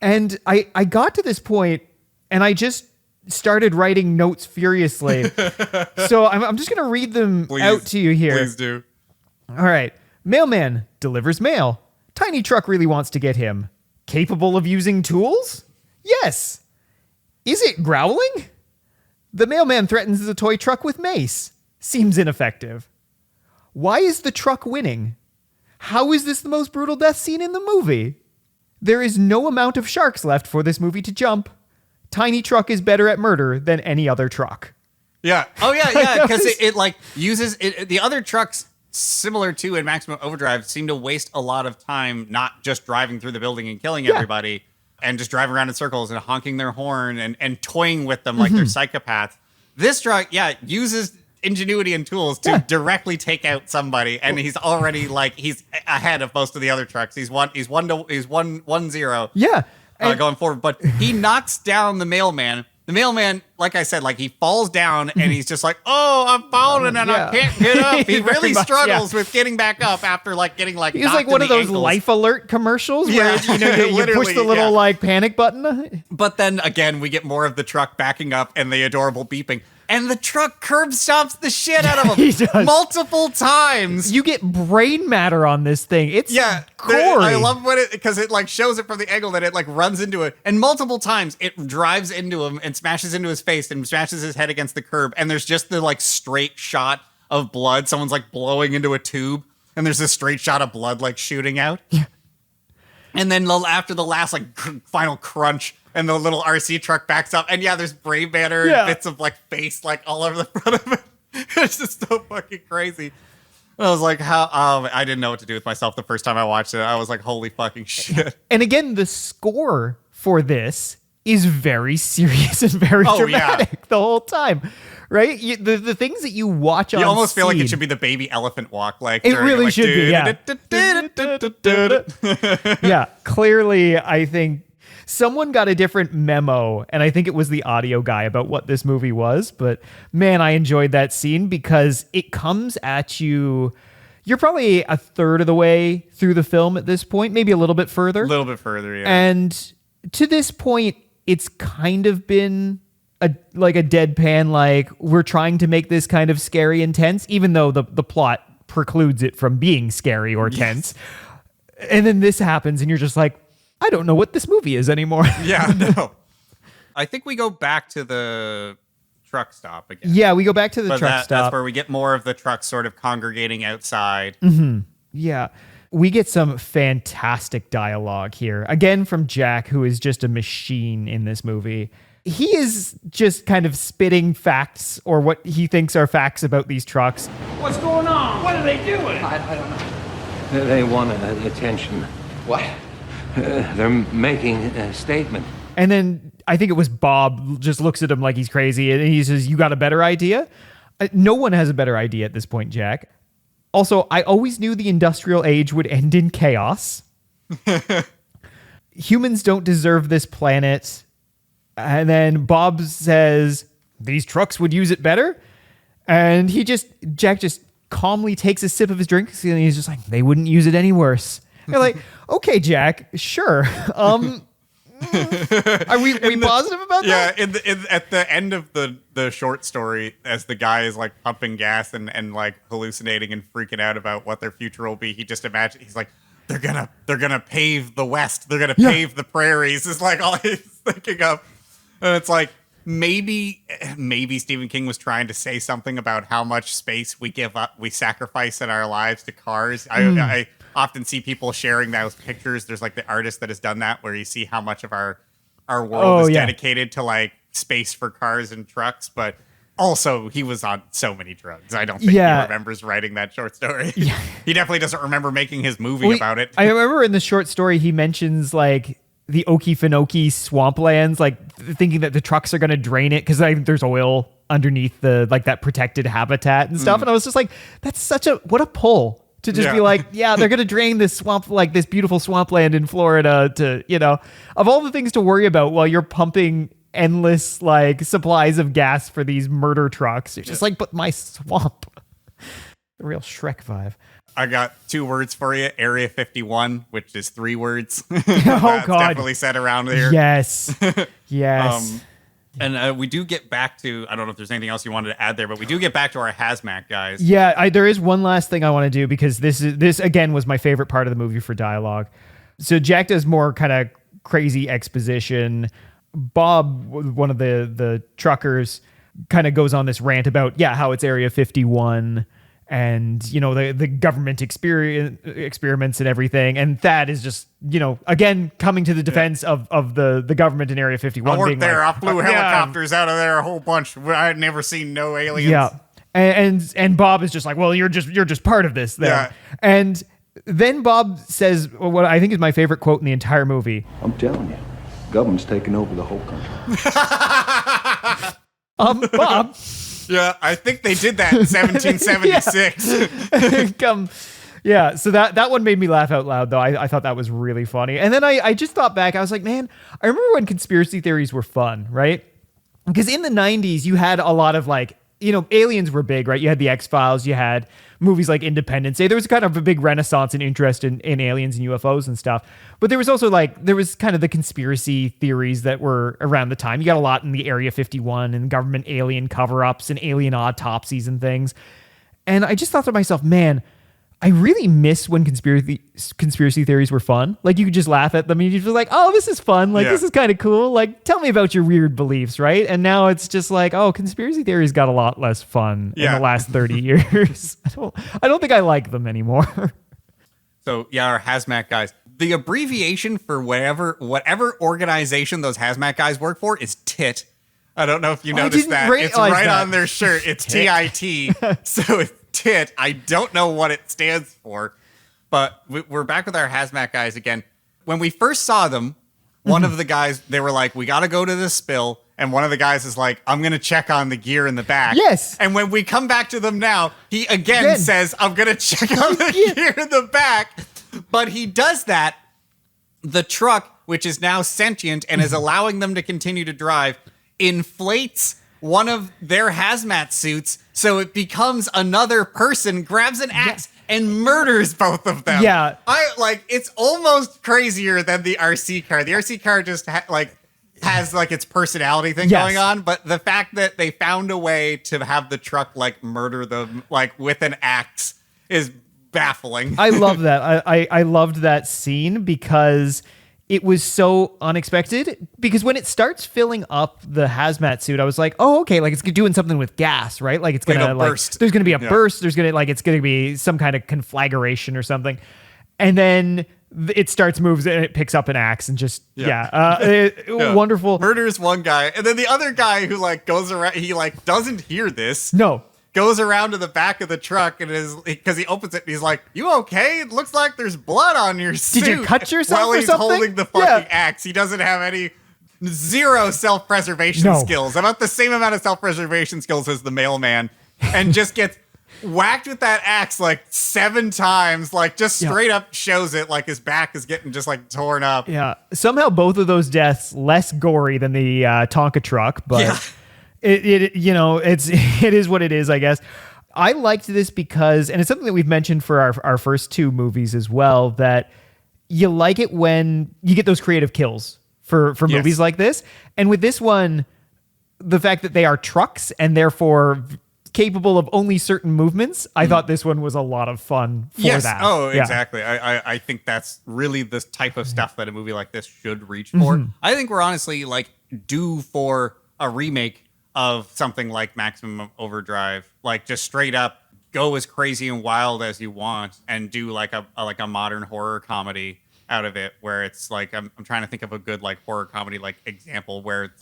And I got to this point and I just started writing notes furiously. So I'm just going to read them out to you here. Please do. All right. Mailman delivers mail. Tiny truck really wants to get him. Capable of using tools? Yes. Is it growling? The mailman threatens the toy truck with mace. Seems ineffective. Why is the truck winning? How is this the most brutal death scene in the movie? There is no amount of sharks left for this movie to jump. Tiny truck is better at murder than any other truck. Yeah. Oh, yeah. Because it like uses it. The other trucks, similar to in Maximum Overdrive, seem to waste a lot of time not just driving through the building and killing everybody and just driving around in circles and honking their horn and toying with them like they're psychopaths. This truck, uses ingenuity and tools to directly take out somebody, and he's already like he's ahead of most of the other trucks. He's 1-0. Yeah. Going forward, but he knocks down the mailman. The mailman, like I said, like he falls down and he's just like, "Oh, I'm falling and I can't get up." He really struggles with getting back up after like getting like. He's like one of those ankles. Life Alert commercials where you push the little like panic button. But then again, we get more of the truck backing up and the adorable beeping. and the truck curb stops the shit out of him He does. multiple times. You get brain matter on this thing. It's gory. I love when because it like shows it from the angle that it like runs into it, and multiple times it drives into him and smashes into his face and smashes his head against the curb, and there's just the like straight shot of blood. Someone's like blowing into a tube, and there's this straight shot of blood like shooting out. Yeah. And then after the last like final crunch, and the little RC truck backs up, and there's brain matter and bits of like face like all over the front of it. It's just so fucking crazy. I was like, I didn't know what to do with myself the first time I watched it. I was like, holy fucking shit. And again, the score for this is very serious and very dramatic the whole time, right? The things that you watch on you almost feel like it scene- should be the baby elephant walk. Like It during, really like, should be, yeah. Clearly, I think someone got a different memo, and I think it was the audio guy about what this movie was. But man, I enjoyed that scene because it comes at you. You're probably a third of the way through the film at this point, maybe a little bit further. A little bit further, yeah. And to this point, it's kind of been a deadpan, like we're trying to make this kind of scary and tense, even though the plot precludes it from being scary or tense. And then this happens, and you're just like, I don't know what this movie is anymore. Yeah, no. I think we go back to the truck stop again. Yeah, we go back to the truck stop. That's where we get more of the trucks sort of congregating outside. Mm-hmm. Yeah. We get some fantastic dialogue here. Again, from Jack, who is just a machine in this movie. He is just kind of spitting facts or what he thinks are facts about these trucks. What's going on? What are they doing? I don't know. They want attention. What? They're making a statement. And then I think it was Bob just looks at him like he's crazy and he says, you got a better idea? No one has a better idea at this point, Jack. Also, I always knew the industrial age would end in chaos. Humans don't deserve this planet. And then Bob says, these trucks would use it better. And Jack just calmly takes a sip of his drink and he's just like, they wouldn't use it any worse. They're like, okay, Jack, sure. Are we positive about that? Yeah, at the end of the short story, as the guy is like pumping gas and like hallucinating and freaking out about what their future will be, he just imagines, he's like, they're gonna pave the West, they're gonna pave the prairies, is like all he's thinking of. And it's like, maybe Stephen King was trying to say something about how much space we give up, we sacrifice in our lives to cars. I often see people sharing those pictures. There's like the artist that has done that, where you see how much of our world is dedicated to like space for cars and trucks. But also, he was on so many drugs. I don't think he remembers writing that short story. Yeah. He definitely doesn't remember making his movie about it. I remember in the short story, he mentions like the Okefenokee swamplands, like thinking that the trucks are going to drain it because there's oil underneath the like that protected habitat and stuff. And I was just like, that's what a pull to just be like, they're going to drain this swamp, like this beautiful swampland in Florida to, of all the things to worry about while you're pumping endless like supplies of gas for these murder trucks. You're just like, but my swamp. The real Shrek vibe. I got 2 words for you. Area 51, which is 3 words. Oh, God. Definitely said around here. Yes. Yes. And we do get back to, I don't know if there's anything else you wanted to add there, but we do get back to our hazmat guys. Yeah, there is one last thing I want to do because this again was my favorite part of the movie for dialogue. So Jack does more kind of crazy exposition. Bob, one of the truckers, kind of goes on this rant about how it's Area 51 and the government experiments and everything, and Thad is just again coming to the defense of the government in Area 51. I worked there. I flew helicopters out of there a whole bunch. I had never seen no aliens. Yeah, and Bob is just like, well, you're just part of this then. Yeah. And then Bob says what I think is my favorite quote in the entire movie. I'm telling you, government's taking over the whole country. Bob. Yeah, I think they did that in 1776. So that one made me laugh out loud, though. I thought that was really funny. And then I just thought back. I was like, man, I remember when conspiracy theories were fun, right? Because in the 90s, you had a lot of like aliens were big, right? You had the X-Files, you had movies like Independence Day. There was kind of a big renaissance and interest in aliens and UFOs and stuff. But there was also there was kind of the conspiracy theories that were around the time. You got a lot in the Area 51 and government alien cover-ups and alien autopsies and things. And I just thought to myself, man, I really miss when conspiracy theories were fun. Like, you could just laugh at them and you'd be like, oh, this is fun. Like, this is kind of cool. Like, tell me about your weird beliefs, right? And now it's just like, oh, conspiracy theories got a lot less fun in the last 30 years. I don't think I like them anymore. So, our hazmat guys. The abbreviation for whatever organization those hazmat guys work for is TIT. I don't know if you noticed that. It's right on their shirt. It's TIT. So it's TIT. I don't know what it stands for, but we're back with our hazmat guys again. When we first saw them, one of the guys, they were like, we got to go to this spill. And one of the guys is like, I'm going to check on the gear in the back. Yes. And when we come back to them now, he again says, I'm going to check on the gear in the back. But he does that. The truck, which is now sentient and is allowing them to continue to drive, inflates one of their hazmat suits so it becomes another person, grabs an axe and murders both of them. Yeah. It's almost crazier than the RC car. The RC car just has its personality thing going on, but the fact that they found a way to have the truck murder them with an axe is baffling. I love that. I loved that scene because it was so unexpected, because when it starts filling up the hazmat suit, I was like, oh, okay, it's doing something with gas, right? It's going to burst. There's going to be a burst. There's going to, it's going to be some kind of conflagration or something. And then it starts moves and it picks up an axe and just, wonderful. Murders one guy. And then the other guy who goes around, he doesn't hear this. No. Goes around to the back of the truck and because he opens it and he's like, you okay? It looks like there's blood on your suit. Did you cut yourself While or he's something? holding the fucking axe. He doesn't have zero self-preservation skills. About the same amount of self-preservation skills as the mailman. And just gets whacked with that axe 7 times. Straight up shows it his back is getting just torn up. Yeah. Somehow both of those deaths less gory than the Tonka truck, but... Yeah. It is what it is, I guess. I liked this because, and it's something that we've mentioned for our first 2 movies as well, that you like it when you get those creative kills for movies like this. And with this one, the fact that they are trucks and therefore capable of only certain movements, I thought this one was a lot of fun for that. Oh, exactly. I think that's really the type of stuff that a movie like this should reach for. I think we're honestly due for a remake of something like Maximum Overdrive, just straight up go as crazy and wild as you want and do a modern horror comedy out of it, where it's I'm trying to think of a good horror comedy example where it's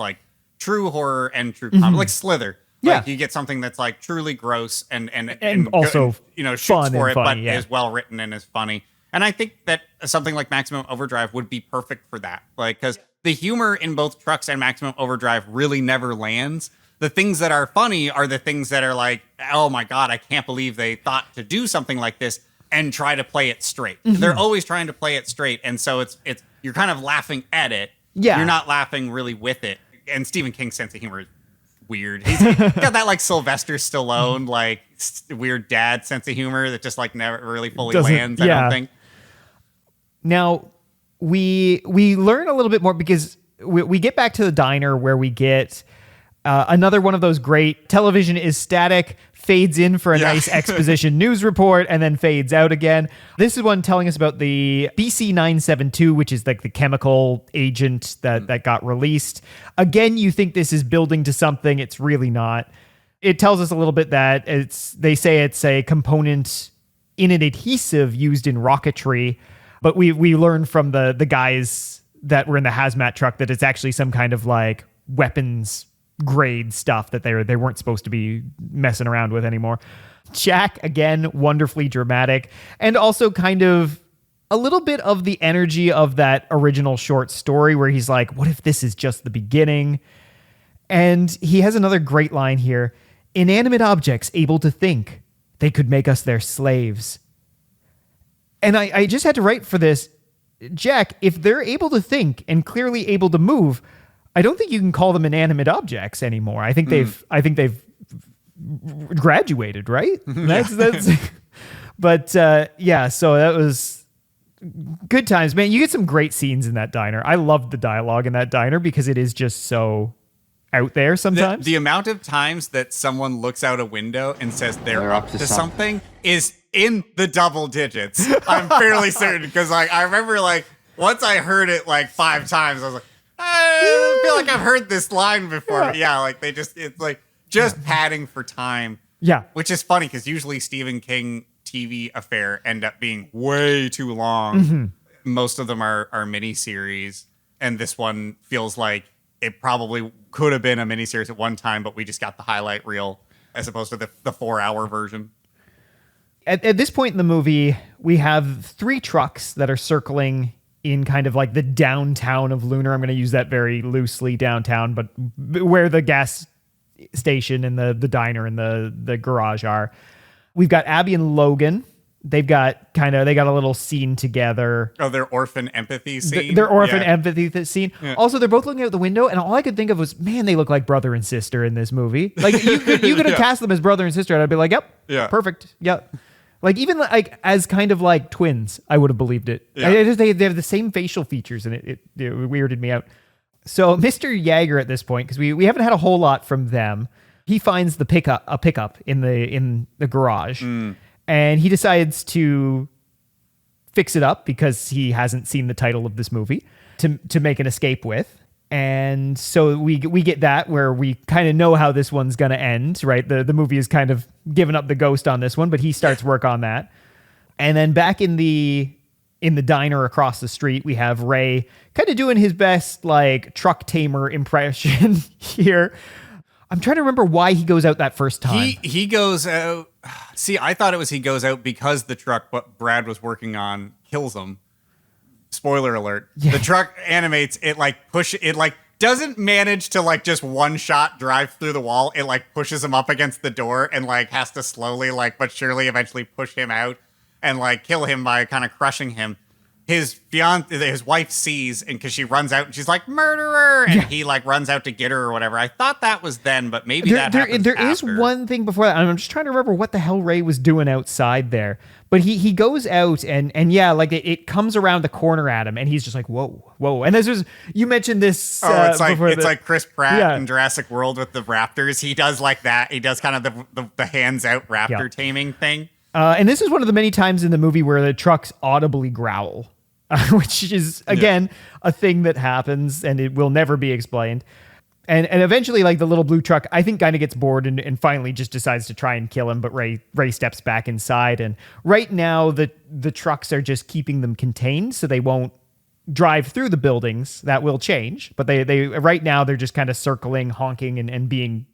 true horror and true comedy, like Slither. You get something that's truly gross and also shoots fun for and it, funny, but is well written and is funny. And I think that something like Maximum Overdrive would be perfect for that, because the humor in both Trucks and Maximum Overdrive really never lands. The things that are funny are the things that are oh my God, I can't believe they thought to do something like this and try to play it straight. They're always trying to play it straight. And so it's you're kind of laughing at it. Yeah. You're not laughing really with it. And Stephen King's sense of humor is weird. He's got that Sylvester Stallone, weird dad sense of humor that just never really fully lands, I don't think. Now, we learn a little bit more because we get back to the diner where we get another one of those great television is static, fades in for a nice exposition news report, and then fades out again. This is one telling us about the BC-972, which is the chemical agent that got released. Again, you think this is building to something. It's really not. It tells us a little bit that they say it's a component in an adhesive used in rocketry, but we learn from the guys that were in the hazmat truck that it's actually some kind of weapons grade stuff that they weren't supposed to be messing around with anymore. Jack, again, wonderfully dramatic, and also kind of a little bit of the energy of that original short story where he's like, what if this is just the beginning? And he has another great line here. Inanimate objects able to think. They could make us their slaves. And I just had to write for this, Jack, if they're able to think and clearly able to move, I don't think you can call them inanimate objects anymore. I think they've graduated, right? That's but yeah, so that was good times, man. You get some great scenes in that diner. I loved the dialogue in that diner because it is just so out there sometimes. The amount of times that someone looks out a window and says they're up to something is in the double digits. I'm fairly certain because like I remember like once I heard it like 5 times, I was like, I feel like I've heard this line before. But yeah, like it's like just padding for time. Yeah. Which is funny because usually Stephen King TV affair end up being way too long. Most of them are miniseries, and this one feels like it probably could have been a miniseries at one time, but we just got the highlight reel as opposed to the 4-hour version. At this point in the movie, we have 3 trucks that are circling in kind of like the downtown of Lunar. I'm going to use that very loosely, downtown, but where the gas station and the diner and the garage are. We've got Abby and Logan. They got a little scene together. Oh, their orphan empathy scene. Their orphan empathy scene. Yeah. Also, they're both looking out the window, and all I could think of was, man, they look like brother and sister in this movie. Like you could have cast them as brother and sister, and I'd be like, yep, perfect, yep. Like even like as kind of like twins, I would have believed it. Yeah. They have the same facial features, and it weirded me out. So Mr. Yeager at this point, because we haven't had a whole lot from them, he finds a pickup in the garage, and he decides to fix it up because he hasn't seen the title of this movie to make an escape with. And so we get that where we kind of know how this one's going to end, right? The movie is kind of giving up the ghost on this one, but he starts work on that. And then back in the diner across the street, we have Ray kind of doing his best like truck tamer impression here. I'm trying to remember why he goes out that first time. He goes out. See, I thought it was he goes out because the truck what Brad was working on kills him. Spoiler alert. Yeah. The truck animates, it doesn't manage to like just one shot drive through the wall. It like pushes him up against the door and like has to slowly like but surely eventually push him out and like kill him by kind of crushing him. His wife sees, and because she runs out and she's like murderer, and he like runs out to get her or whatever. I thought that was then, but maybe that happens There after. is one thing before that. I'm just trying to remember what the hell Ray was doing outside there. But he goes out and yeah, like it comes around the corner at him, and he's just like whoa. And this was, you mentioned this. It's like Chris Pratt in Jurassic World with the raptors. He does like that. He does kind of the hands out raptor taming thing. And this is one of the many times in the movie where the trucks audibly growl. Which is, again, a thing that happens, and it will never be explained. And eventually, like, the little blue truck, I think, kind of gets bored and finally just decides to try and kill him, but Ray steps back inside. And right now, the trucks are just keeping them contained, so they won't drive through the buildings. That will change. But they right now, they're just kind of circling, honking, and being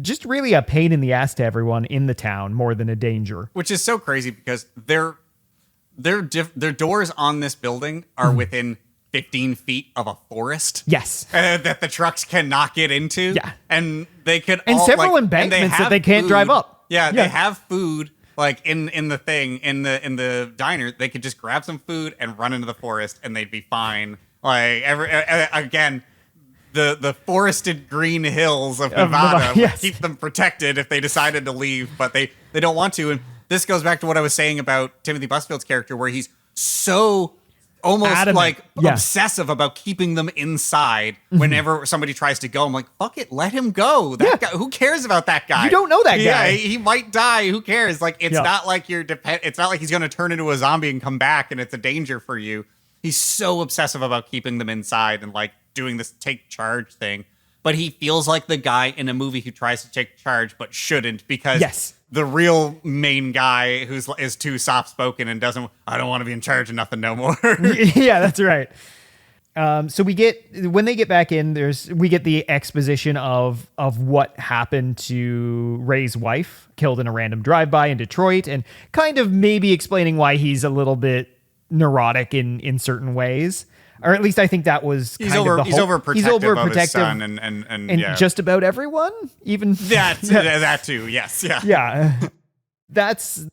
just really a pain in the ass to everyone in the town more than a danger. Which is so crazy because their doors on this building are within 15 feet of a forest. Yes. That the trucks cannot get into. Yeah. And they could several embankments that they can't drive up. Yeah, they have food like in the diner. They could just grab some food and run into the forest and they'd be fine. Like again, the forested green hills of Nevada would keep them protected if they decided to leave, but they don't want to. And this goes back to what I was saying about Timothy Busfield's character, where he's so almost adamant. Obsessive about keeping them inside whenever somebody tries to go. I'm like, fuck it, let him go. That guy, who cares about that guy? You don't know that guy. Yeah, he might die. Who cares? Like, it's not like it's not like he's going to turn into a zombie and come back and it's a danger for you. He's so obsessive about keeping them inside and like doing this take charge thing. But he feels like the guy in a movie who tries to take charge but shouldn't because the real main guy is too soft-spoken and I don't want to be in charge of nothing no more. Yeah, that's right. So when they get back in, we get the exposition of what happened to Ray's wife, killed in a random drive-by in Detroit, and kind of maybe explaining why he's a little bit neurotic in certain ways. Or at least I think that was he's overprotective of his son and just about everyone, even that too. Yes, yeah. That's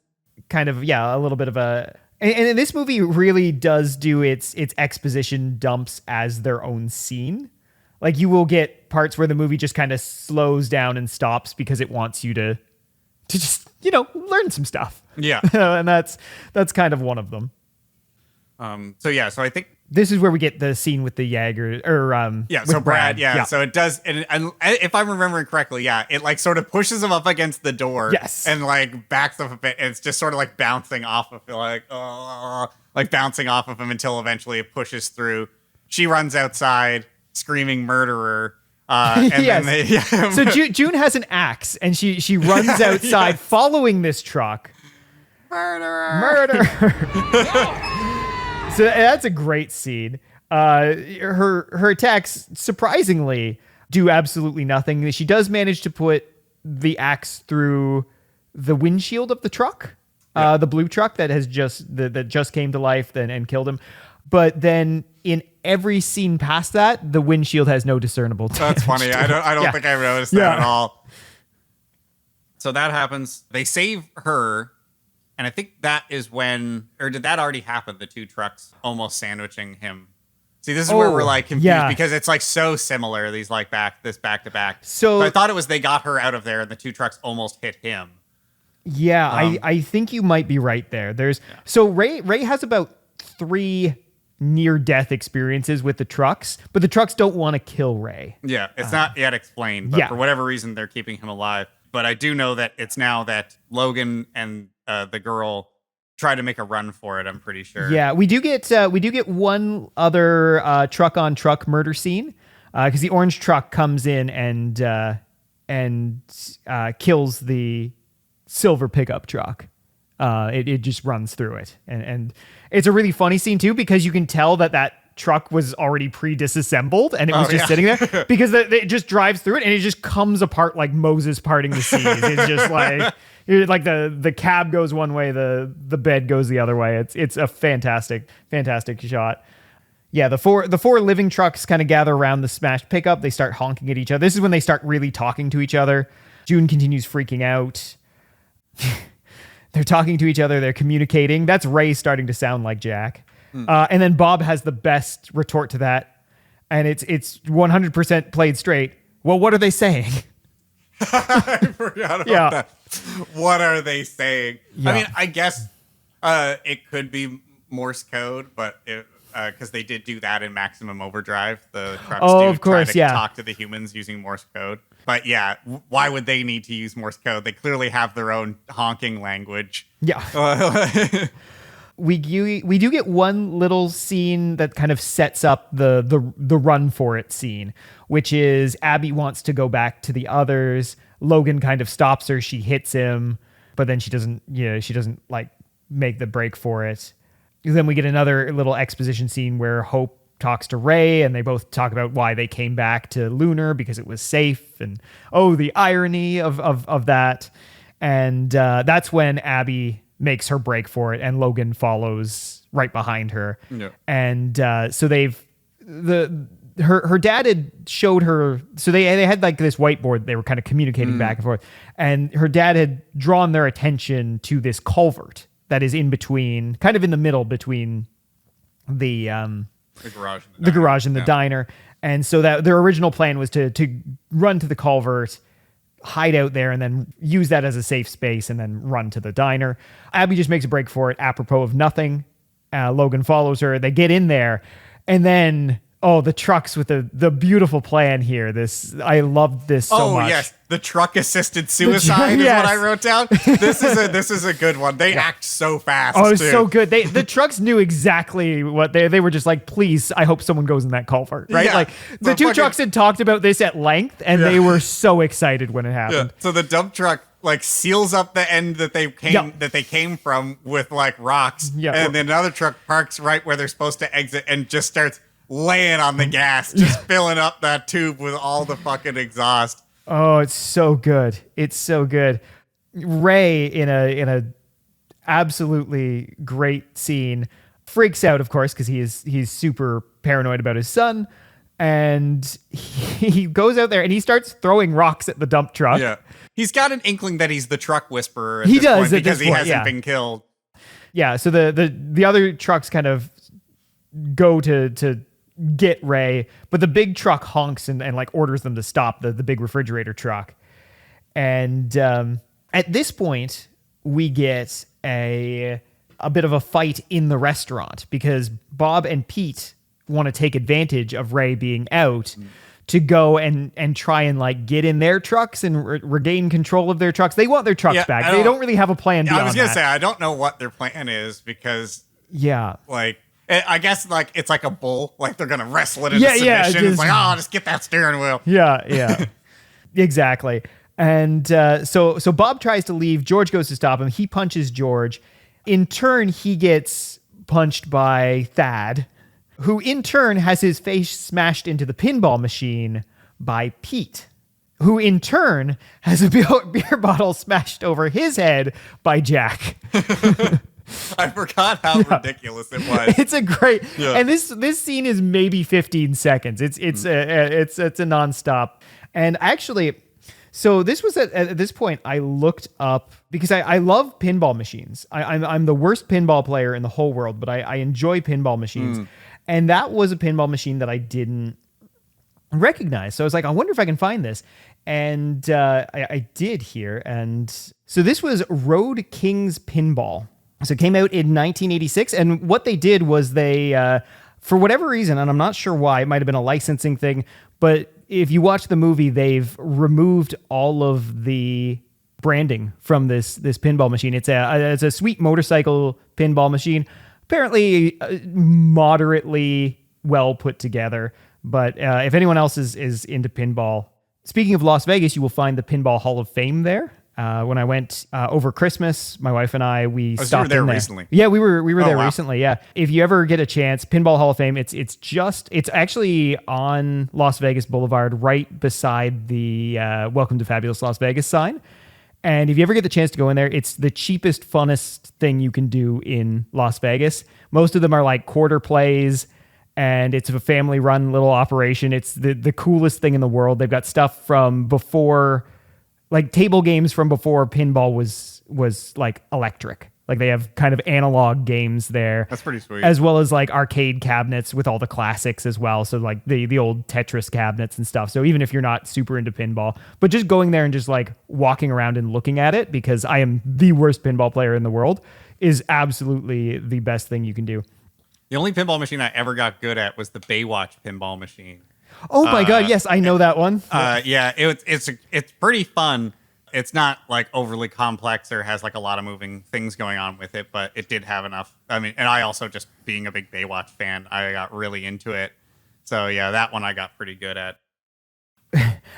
kind of a little bit of a. And this movie really does do its exposition dumps as their own scene. Like you will get parts where the movie just kind of slows down and stops because it wants you to just, learn some stuff. Yeah. And that's kind of one of them. So I think this is where we get the scene with the Jaeger so Brad. So it does, and if I'm remembering correctly, it like sort of pushes him up against the door, and like backs up a bit, and it's just sort of like bouncing off of bouncing off of him until eventually it pushes through. She runs outside screaming murderer. And then So June has an axe and she runs outside following this truck. Murderer. So that's a great scene. Her attacks surprisingly do absolutely nothing. She does manage to put the axe through the windshield of the truck, the blue truck that has just came to life and killed him. But then in every scene past that, the windshield has no discernible damage. That's funny. I don't think I noticed that at all. So that happens. They save her. And I think that is when, or did that already happen? The two trucks almost sandwiching him. See, this is where we're like confused because it's like so similar. These like back to back. So I thought it was they got her out of there and the two trucks almost hit him. Yeah, I think you might be right there. So Ray has about 3 near-death experiences with the trucks, but the trucks don't want to kill Ray. Yeah, it's not yet explained, but for whatever reason, they're keeping him alive. But I do know that it's now that Logan and the girl try to make a run for it. I'm pretty sure. Yeah, we do get one other truck-on-truck murder scene because the orange truck comes in and kills the silver pickup truck. It just runs through it, and it's a really funny scene too because you can tell that truck was already pre-disassembled and it was just sitting there because it just drives through it and it just comes apart like Moses parting the seas. It's just like the cab goes one way, the bed goes the other way. It's a fantastic shot. Yeah, the four living trucks kind of gather around the smashed pickup. They start honking at each other. This is when they start really talking to each other. June continues freaking out. They're talking to each other. They're communicating. That's Ray starting to sound like Jack. And then Bob has the best retort to that. And it's 100% played straight. Well, what are they saying? I forgot about that. What are they saying? Yeah. I mean, I guess it could be Morse code, but because they did do that in Maximum Overdrive. The trucks try to talk to the humans using Morse code. But yeah, why would they need to use Morse code? They clearly have their own honking language. Yeah. We do get one little scene that kind of sets up the run for it scene, which is Abby wants to go back to the others. Logan kind of stops her. She hits him, but then she doesn't like make the break for it. Then we get another little exposition scene where Hope talks to Ray and they both talk about why they came back to Lunar because it was safe and the irony of that. And that's when Abby makes her break for it and Logan follows right behind her. Yeah. And so her dad had showed her, so they had like this whiteboard they were kind of communicating back and forth, and her dad had drawn their attention to this culvert that is in between, kind of in the middle between the garage and the diner. And so that their original plan was to run to the culvert, hide out there, and then use that as a safe space and then run to the diner. Abby just makes a break for it apropos of nothing. Logan follows her. They get in there, and then the trucks with the beautiful plan here. I loved this so much. Oh yes, the truck assisted suicide is what I wrote down. This is a good one. They act so fast. Oh, it's so good. The trucks knew exactly what they were just like. Please, I hope someone goes in that culvert. Right? Yeah. Like the two trucks had talked about this at length, and they were so excited when it happened. Yeah. So the dump truck like seals up the end that they came from with like rocks, and then another truck parks right where they're supposed to exit and just starts laying on the gas, just filling up that tube with all the fucking exhaust. Oh, it's so good. It's so good. Ray in a absolutely great scene freaks out, of course, because he's super paranoid about his son, and he goes out there and he starts throwing rocks at the dump truck. Yeah, he's got an inkling that he's the truck whisperer. He does because he hasn't been killed. Yeah, so the other trucks kind of go to get Ray, but the big truck honks and like orders them to stop, the big refrigerator truck. And at this point, we get a bit of a fight in the restaurant because Bob and Pete want to take advantage of Ray being out to go and try and like get in their trucks and regain control of their trucks. They want their trucks back. They don't really have a plan beyond that. I was going to say, I don't know what their plan is because like, I guess like it's like a bull, like they're going to wrestle it into submission. It's like, just get that steering wheel. Yeah. Exactly. And so Bob tries to leave. George goes to stop him. He punches George. In turn, he gets punched by Thad, who in turn has his face smashed into the pinball machine by Pete, who in turn has a beer bottle smashed over his head by Jack. I forgot how ridiculous it was. It's a great, and this scene is maybe 15 seconds. It's a nonstop. And actually, so this was at this point I looked up because I love pinball machines. I'm the worst pinball player in the whole world, but I enjoy pinball machines. And that was a pinball machine that I didn't recognize. So I was like, I wonder if I can find this. And I did here. And so this was Road King's Pinball. So it came out in 1986. And what they did was they, for whatever reason, and I'm not sure why, it might have been a licensing thing, but if you watch the movie, they've removed all of the branding from this pinball machine. It's a sweet motorcycle pinball machine. Apparently moderately well put together. But if anyone else is into pinball, speaking of Las Vegas, you will find the Pinball Hall of Fame there. When I went over Christmas, my wife and I, we stopped in there recently. Yeah, we were there recently. Yeah, if you ever get a chance, Pinball Hall of Fame. It's actually on Las Vegas Boulevard, right beside the Welcome to Fabulous Las Vegas sign. And if you ever get the chance to go in there, it's the cheapest, funnest thing you can do in Las Vegas. Most of them are like quarter plays, and it's a family-run little operation. It's the coolest thing in the world. They've got stuff from before, like table games from before pinball was like electric. Like they have kind of analog games there. That's pretty sweet. As well as like arcade cabinets with all the classics as well. So like the old Tetris cabinets and stuff. So even if you're not super into pinball, but just going there and just like walking around and looking at it, because I am the worst pinball player in the world, is absolutely the best thing you can do. The only pinball machine I ever got good at was the Baywatch pinball machine. Oh my God. Yes, I know that one. It's pretty fun. It's not like overly complex or has like a lot of moving things going on with it, but it did have enough. I mean, and I also, just being a big Baywatch fan, I got really into it. So yeah, that one I got pretty good at.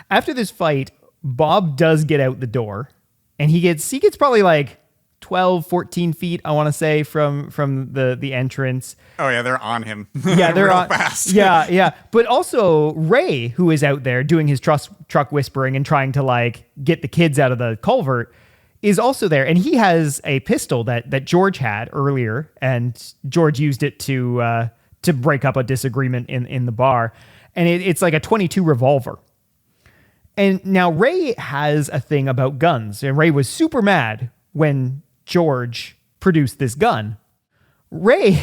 After this fight, Bob does get out the door, and he gets probably like 12, 14 feet, I want to say, from the entrance. Oh yeah, they're on him. Yeah, they're real fast. Yeah. But also Ray, who is out there doing his truck whispering and trying to like get the kids out of the culvert, is also there, and he has a pistol that George had earlier, and George used it to break up a disagreement in the bar, and it's like a .22 revolver. And now Ray has a thing about guns, and Ray was super mad when George produced this gun. Ray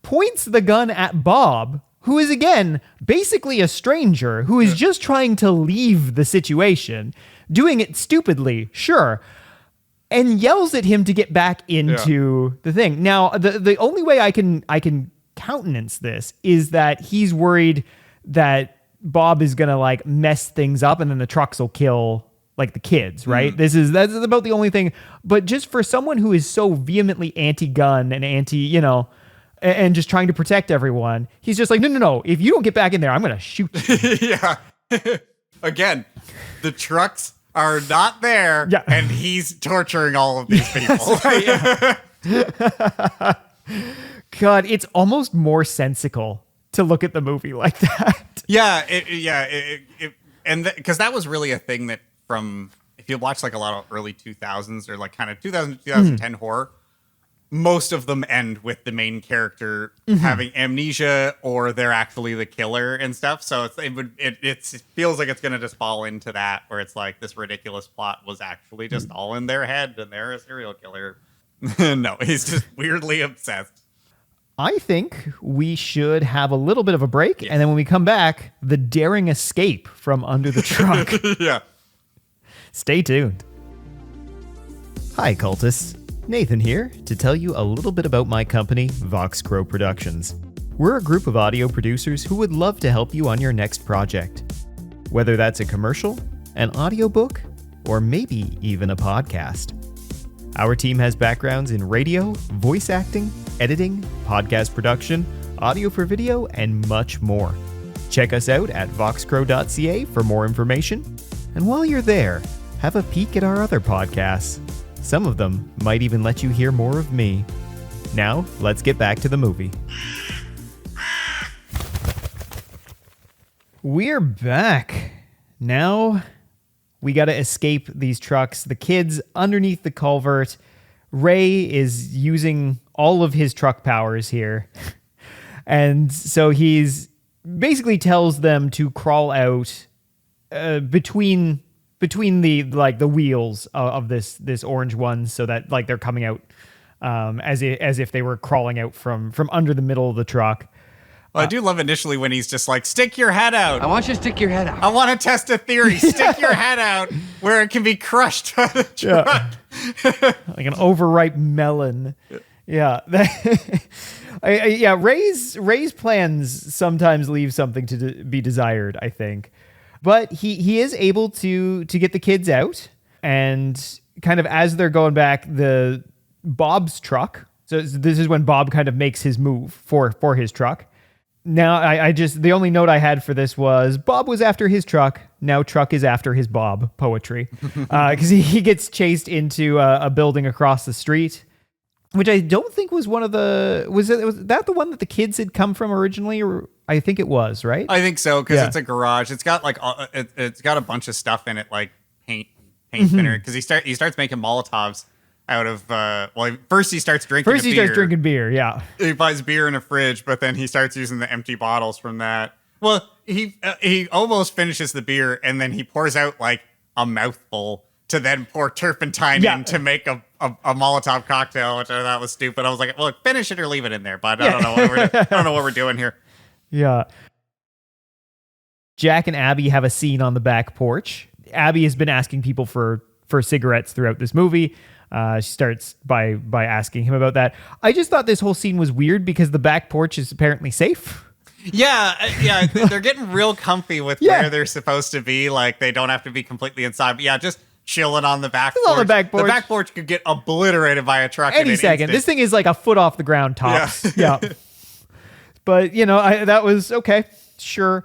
points the gun at Bob, who is, again, basically a stranger who is just trying to leave the situation, doing it stupidly, sure, and yells at him to get back into the thing. Now, the only way I can countenance this is that he's worried that Bob is going to like mess things up and then the trucks will kill like the kids, right? That's about the only thing. But just for someone who is so vehemently anti-gun and and just trying to protect everyone, he's just like, no. If you don't get back in there, I'm going to shoot you. Yeah. Again, the trucks are not there, and he's torturing all of these people. Right, yeah. God, it's almost more sensical to look at the movie like that. Because that was really a thing that, from, if you watch like a lot of early 2000s or like kind of 2000 to 2010 horror, most of them end with the main character having amnesia or they're actually the killer and stuff. So it feels like it's going to just fall into that, where it's like this ridiculous plot was actually just all in their head and they're a serial killer. No, he's just weirdly obsessed. I think we should have a little bit of a break, and then when we come back, the daring escape from under the truck. Yeah. Stay tuned. Hi, cultists. Nathan here to tell you a little bit about my company, Vox Crow Productions. We're a group of audio producers who would love to help you on your next project. Whether that's a commercial, an audiobook, or maybe even a podcast. Our team has backgrounds in radio, voice acting, editing, podcast production, audio for video, and much more. Check us out at voxcrow.ca for more information. And while you're there, have a peek at our other podcasts. Some of them might even let you hear more of me. Now, let's get back to the movie. We're back. Now, we got to escape these trucks. The kids underneath the culvert. Ray is using all of his truck powers here. And so he's basically tells them to crawl out between the wheels of this orange one, so that like they're coming out as if they were crawling out from under the middle of the truck. Well, I do love initially when he's just like, stick your head out. I want you to stick your head out. I want to test a theory. Stick your head out where it can be crushed by the truck. Yeah. Like an overripe melon. Yeah. Ray's plans sometimes leave something to be desired, I think. But he is able to get the kids out, and kind of as they're going back, Bob's truck. So this is when Bob kind of makes his move for his truck. Now I just, the only note I had for this was Bob was after his truck. Now truck is after his Bob poetry, because he gets chased into a building across the street, which I don't think was one of the, was that the one that the kids had come from originally, or I think it was, right? I think so, because it's a garage. It's got like it's got a bunch of stuff in it, like paint thinner. Because he starts making Molotovs out of first he starts drinking. First he starts drinking beer. Yeah, he buys beer in a fridge, but then he starts using the empty bottles from that. Well, he almost finishes the beer, and then he pours out like a mouthful to then pour turpentine in to make a Molotov cocktail, which I thought was stupid. I was like, well, finish it or leave it in there, but I don't know what we're doing here. Yeah. Jack and Abby have a scene on the back porch. Abby has been asking people for cigarettes throughout this movie. She starts by asking him about that. I just thought this whole scene was weird because the back porch is apparently safe. Yeah, they're getting real comfy with where they're supposed to be. Like, they don't have to be completely inside. But yeah, just chilling on the back porch. On the back porch. The back porch could get obliterated by a truck any in an second. instant. This thing is like a foot off the ground tops. Yeah. But, that was okay. Sure.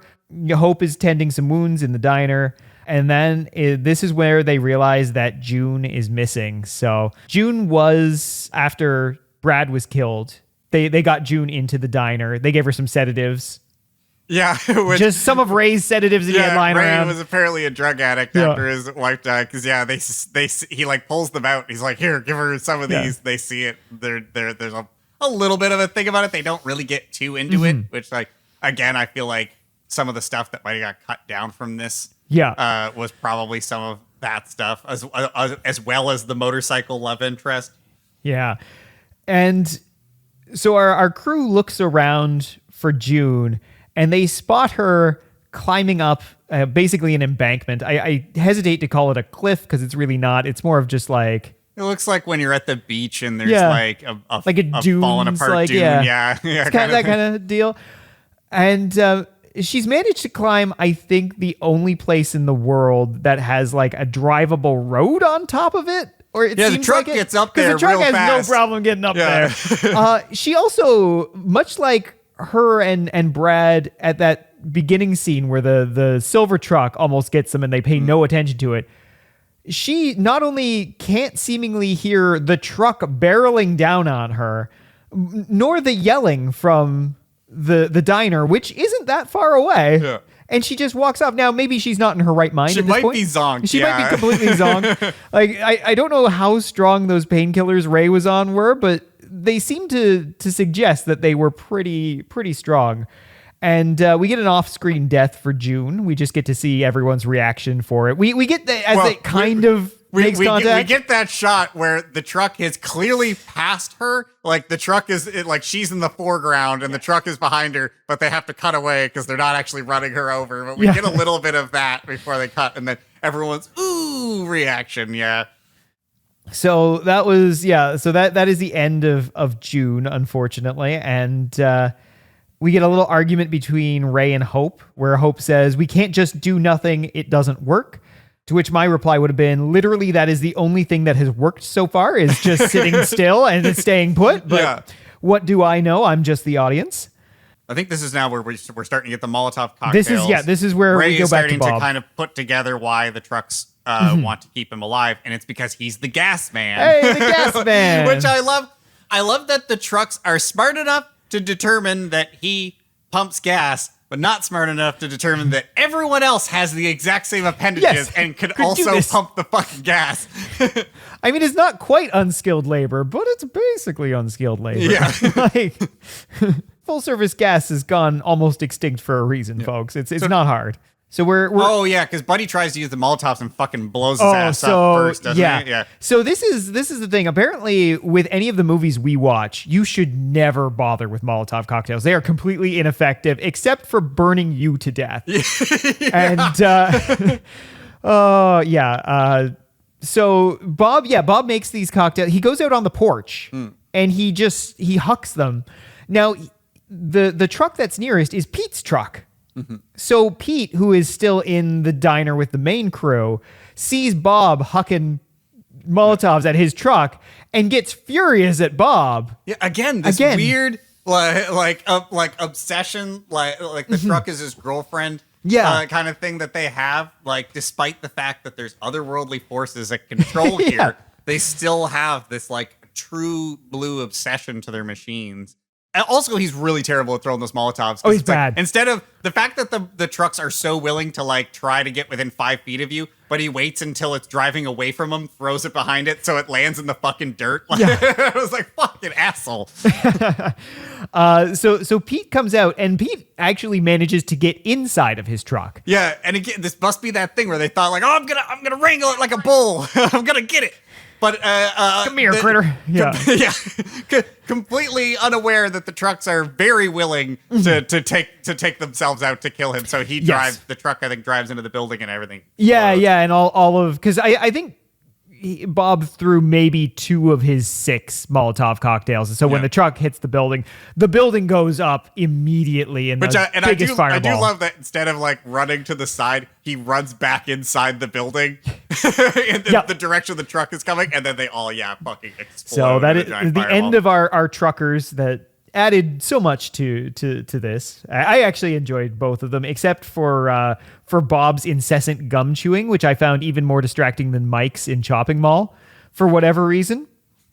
Hope is tending some wounds in the diner. And then this is where they realize that June is missing. So June was, after Brad was killed, they got June into the diner. They gave her some sedatives. Yeah. Just some of Ray's sedatives that he had lying around. Ray was apparently a drug addict after his wife died. Because, he like pulls them out. He's like, here, give her some of these. They see it. There's a little bit of a thing about it. They don't really get too into it, which, like, again, I feel like some of the stuff that might have got cut down from this was probably some of that stuff, as well as the motorcycle love interest. Yeah. And so our crew looks around for June, and they spot her climbing up basically an embankment. I hesitate to call it a cliff because it's really not. It's more of just like... It looks like when you're at the beach and there's like a dunes, fallen apart like, dune. Yeah. It's kind of that kind of deal. And she's managed to climb, I think, the only place in the world that has like a drivable road on top of it. Or it seems the truck like gets up there the truck real has fast. no problem getting up there. She also, much like her and Brad at that beginning scene where the silver truck almost gets them and they pay no attention to it, she not only can't seemingly hear the truck barreling down on her, nor the yelling from the diner, which isn't that far away. Yeah. And she just walks off. Now, maybe she's not in her right mind. She at this might point. be zonked. She might be completely zonked. Like, I don't know how strong those painkillers Ray was on were, but they seem to suggest that they were pretty strong. And we get an off-screen death for June. We just get to see everyone's reaction for it. We get it kind of makes contact. We get that shot where the truck is clearly past her. Like the truck is like she's in the foreground and the truck is behind her, but they have to cut away because they're not actually running her over. But we get a little bit of that before they cut, and then everyone's ooh reaction. Yeah. So that was So that is the end of June, unfortunately, and we get a little argument between Ray and Hope, where Hope says, "We can't just do nothing; it doesn't work." To which my reply would have been, literally, that is the only thing that has worked so far, is just sitting still and staying put. But what do I know? I'm just the audience. I think this is now where we're starting to get the Molotov cocktails. This is where Ray we go back to Bob. starting to kind of put together why the trucks want to keep him alive, and it's because he's the gas man. Hey, the gas man! Which I love. I love that the trucks are smart enough to determine that he pumps gas, but not smart enough to determine that everyone else has the exact same appendages and could also pump the fucking gas. I mean, it's not quite unskilled labor, but it's basically unskilled labor. Yeah. Like, full service gas has gone almost extinct for a reason, folks. It's not hard. So we're because Buddy tries to use the Molotovs and fucking blows his ass up first, doesn't he? Yeah. So this is the thing. Apparently, with any of the movies we watch, you should never bother with Molotov cocktails. They are completely ineffective, except for burning you to death. So Bob makes these cocktails. He goes out on the porch and he hucks them. Now, the truck that's nearest is Pete's truck. Mm-hmm. So Pete, who is still in the diner with the main crew, sees Bob hucking Molotovs at his truck and gets furious at Bob. Yeah, again, weird like obsession, like the truck is his girlfriend. Kind of thing that they have. Like, despite the fact that there's otherworldly forces that control here, they still have this like true blue obsession to their machines. And also, he's really terrible at throwing those Molotovs. Oh, he's bad. Instead of the fact that the trucks are so willing to like try to get within 5 feet of you, but he waits until it's driving away from him, throws it behind it, so it lands in the fucking dirt. I was like, fucking asshole. So Pete comes out, and Pete actually manages to get inside of his truck. Yeah, and again, this must be that thing where they thought like, oh, I'm gonna wrangle it like a bull. I'm gonna get it. But come here, critter. Completely unaware that the trucks are very willing to take themselves out to kill him. So he drives the truck. I think drives into the building and everything. And all of because I think Bob threw maybe 2 of his 6 Molotov cocktails. And so when the truck hits the building goes up immediately in biggest fireball. I do love that instead of like running to the side, he runs back inside the building in the direction the truck is coming, and then they all fucking explode. So that is the end of our truckers that added so much to this. I actually enjoyed both of them, except for Bob's incessant gum chewing, which I found even more distracting than Mike's in Chopping Mall for whatever reason.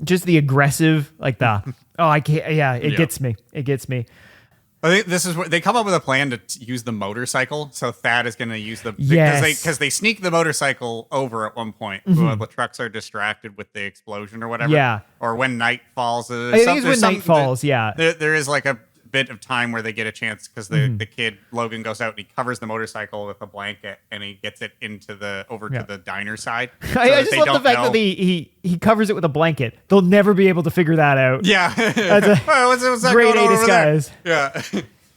Just the aggressive, like I can't. Yeah, it gets me. It gets me. I think this is what they come up with a plan to use the motorcycle. So Thad is going to use because they sneak the motorcycle over at one point. Mm-hmm. The trucks are distracted with the explosion or whatever. Yeah. Or when night falls. I think it's when night falls. There is like a bit of time where they get a chance because the kid Logan goes out and he covers the motorcycle with a blanket and he gets it into to the diner side. So I just love the fact that he covers it with a blanket. They'll never be able to figure that out. Yeah, that's what's that great A disguise. Yeah.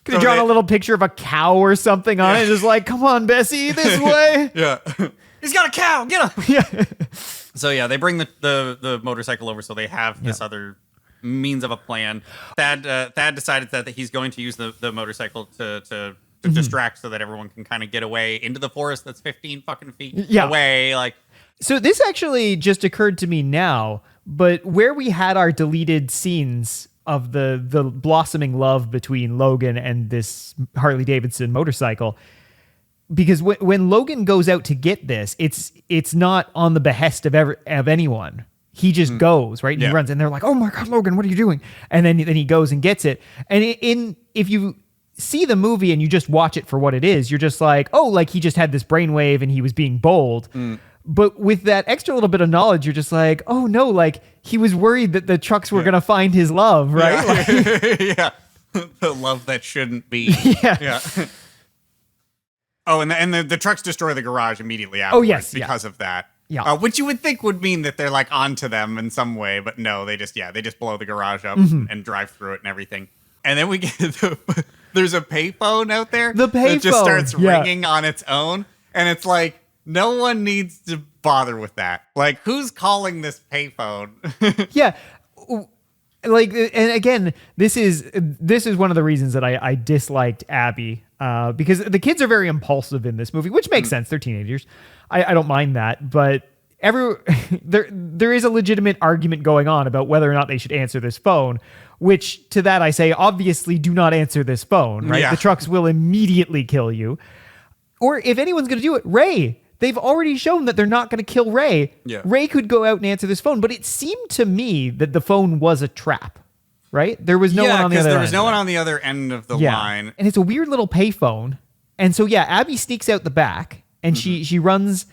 Could have drawn a little picture of a cow or something on it. Just like, come on, Bessie, this way. Yeah. He's got a cow. Get him. Yeah. So they bring the motorcycle over so they have this other means of a plan. Thad decided that he's going to use the motorcycle to distract so that everyone can kind of get away into the forest that's 15 fucking feet away. Like, so this actually just occurred to me now, but where we had our deleted scenes of the blossoming love between Logan and this Harley Davidson motorcycle, because when Logan goes out to get this, it's not on the behest of anyone. He just goes, right? And he runs, and they're like, "Oh my God, Logan, what are you doing?" And then he goes and gets it. And if you see the movie and you just watch it for what it is, you're just like, "Oh, like he just had this brainwave and he was being bold." But with that extra little bit of knowledge, you're just like, "Oh no, like he was worried that the trucks were gonna find his love, right?" Yeah. The love that shouldn't be. Yeah. Oh, and the trucks destroy the garage immediately afterwards because of that. Yeah. Which you would think would mean that they're like onto them in some way, but no, they just blow the garage up and drive through it and everything. And then we get there's a payphone out there. The payphone that just starts ringing on its own, and it's like no one needs to bother with that. Like, who's calling this payphone? Yeah. Like, and again, this is one of the reasons that I disliked Abby, because the kids are very impulsive in this movie, which makes sense. They're teenagers. I don't mind that, but there is a legitimate argument going on about whether or not they should answer this phone, which to that I say, obviously do not answer this phone, right? Yeah. The trucks will immediately kill you. Or if anyone's going to do it, Ray. They've already shown that they're not going to kill Ray. Yeah. Ray could go out and answer this phone, but it seemed to me that the phone was a trap, right? There was no one on the other end. There was no one on the other end of the line. And it's a weird little payphone. And so, Abby sneaks out the back and she runs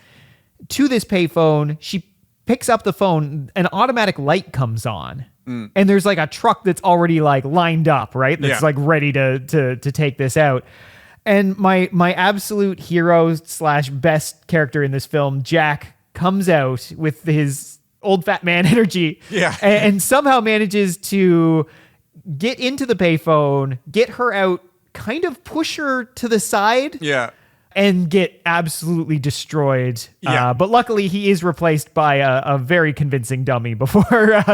to this payphone. She picks up the phone. An automatic light comes on. And there's like a truck that's already like lined up, right? That's like ready to take this out. And my absolute hero / best character in this film, Jack, comes out with his old fat man energy. Yeah. And somehow manages to get into the payphone, get her out, kind of push her to the side. Yeah. And get absolutely destroyed. Yeah. But luckily, he is replaced by a very convincing dummy before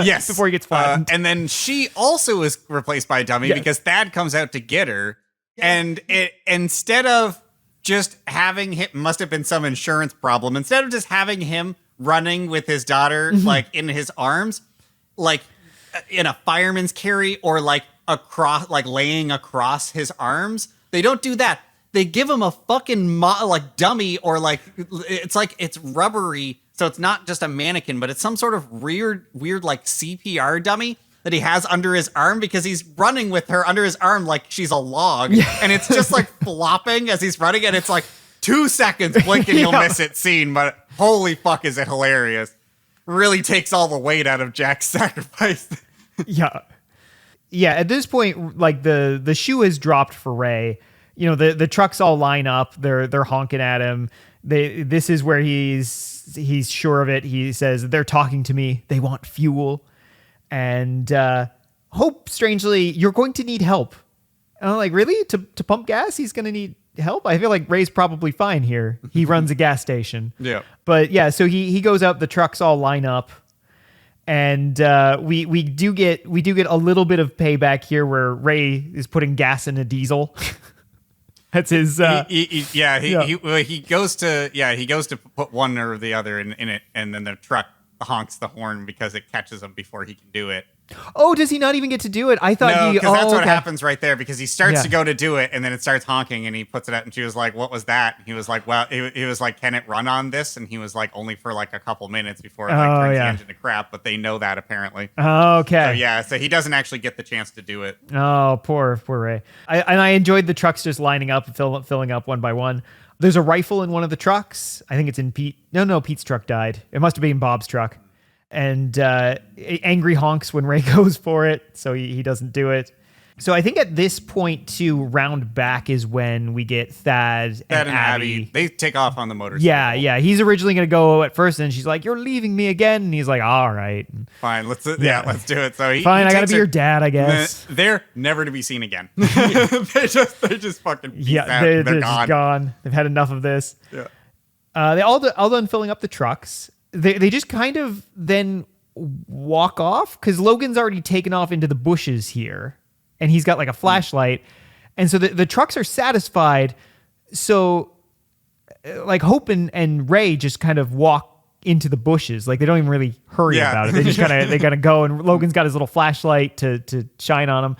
he gets flattened. And then she also is replaced by a dummy because Thad comes out to get her. And instead of just having him, must have been some insurance problem, instead of just having him running with his daughter, like in his arms, like in a fireman's carry or like across, like laying across his arms, they don't do that. They give him a fucking dummy, or like it's rubbery. So it's not just a mannequin, but it's some sort of weird like CPR dummy that he has under his arm, because he's running with her under his arm like she's a log. And it's just like flopping as he's running, and it's like 2 seconds, blink and you'll miss it scene, but holy fuck is it hilarious. Really takes all the weight out of Jack's sacrifice. Yeah, at this point, like the shoe has dropped for Ray. You know, the trucks all line up, they're honking at him. This is where he's sure of it. He says, "They're talking to me, they want fuel." And Hope, strangely, "You're going to need help." And I'm like, really? To pump gas, he's going to need help? I feel like Ray's probably fine here. He runs a gas station. Yeah. But yeah, so he goes up, the trucks all line up. And we do get a little bit of payback here where Ray is putting gas in a diesel. That's his. He goes to put one or the other in it, and then the truck honks the horn because it catches him before he can do it. Oh, does he not even get to do it? I thought no, because that's what okay. happens right there, because he starts to go to do it, and then it starts honking, and he puts it out, and she was like, "What was that?" And he was like, "Well," he was like, "Can it run on this?" And he was like, "Only for like a couple minutes before it turns the engine to crap." But they know that apparently. Oh, okay. So he doesn't actually get the chance to do it. Oh, poor Ray. I enjoyed the trucks just lining up and filling up one by one. There's a rifle in one of the trucks. I think it's in Pete. No, Pete's truck died. It must have been Bob's truck. And angry honks when Ray goes for it, so he doesn't do it. So I think at this point, to round back, is when we get Thad and Abby. They take off on the motorcycle. Yeah. He's originally going to go at first, and she's like, "You're leaving me again." And he's like, "All right. Fine, let's do it." So Fine, I got to be your dad, I guess. They're never to be seen again. They just fucking they're gone. Just gone. They've had enough of this. Yeah. They all done filling up the trucks. They just kind of then walk off because Logan's already taken off into the bushes here, and he's got like a flashlight. And so the trucks are satisfied. So like Hope and Ray just kind of walk into the bushes. Like they don't even really hurry about it. They just kind of go, and Logan's got his little flashlight to shine on them.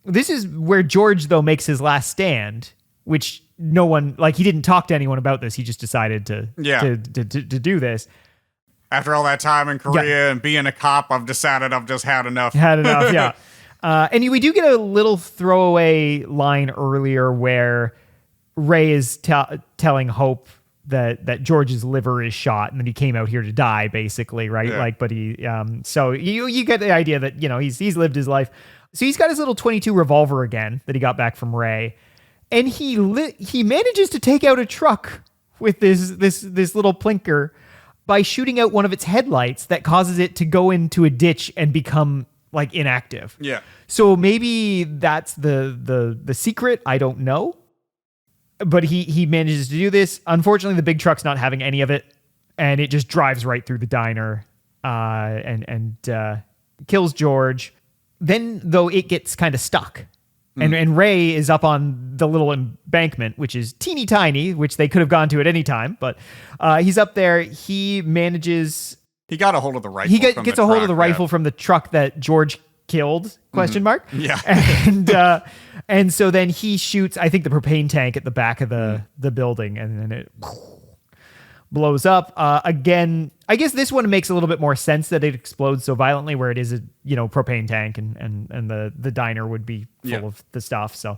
This is where George, though, makes his last stand, which no one, like, he didn't talk to anyone about this. He just decided to do this. After all that time in Korea and being a cop, I've decided I've just had enough. Yeah. And we do get a little throwaway line earlier where Ray is telling Hope that George's liver is shot and that he came out here to die, basically, right? Yeah. Like, but he, so you get the idea that, you know, he's lived his life. So he's got his little 22 revolver again that he got back from Ray, and he manages to take out a truck with this little plinker by shooting out one of its headlights that causes it to go into a ditch and become like inactive. Yeah. So maybe that's the secret. I don't know. But he manages to do this. Unfortunately, the big truck's not having any of it, and it just drives right through the diner and kills George. Then, though, it gets kind of stuck. And Ray is up on the little embankment, which is teeny tiny, which they could have gone to at any time. But he's up there. He manages... He got a hold of the rifle. He gets a hold of the rifle from the truck that George killed, question mark. Yeah. And so then he shoots, I think, the propane tank at the back of the building, and then it blows up. Again, I guess this one makes a little bit more sense that it explodes so violently, where it is a propane tank, and the diner would be full of the stuff. So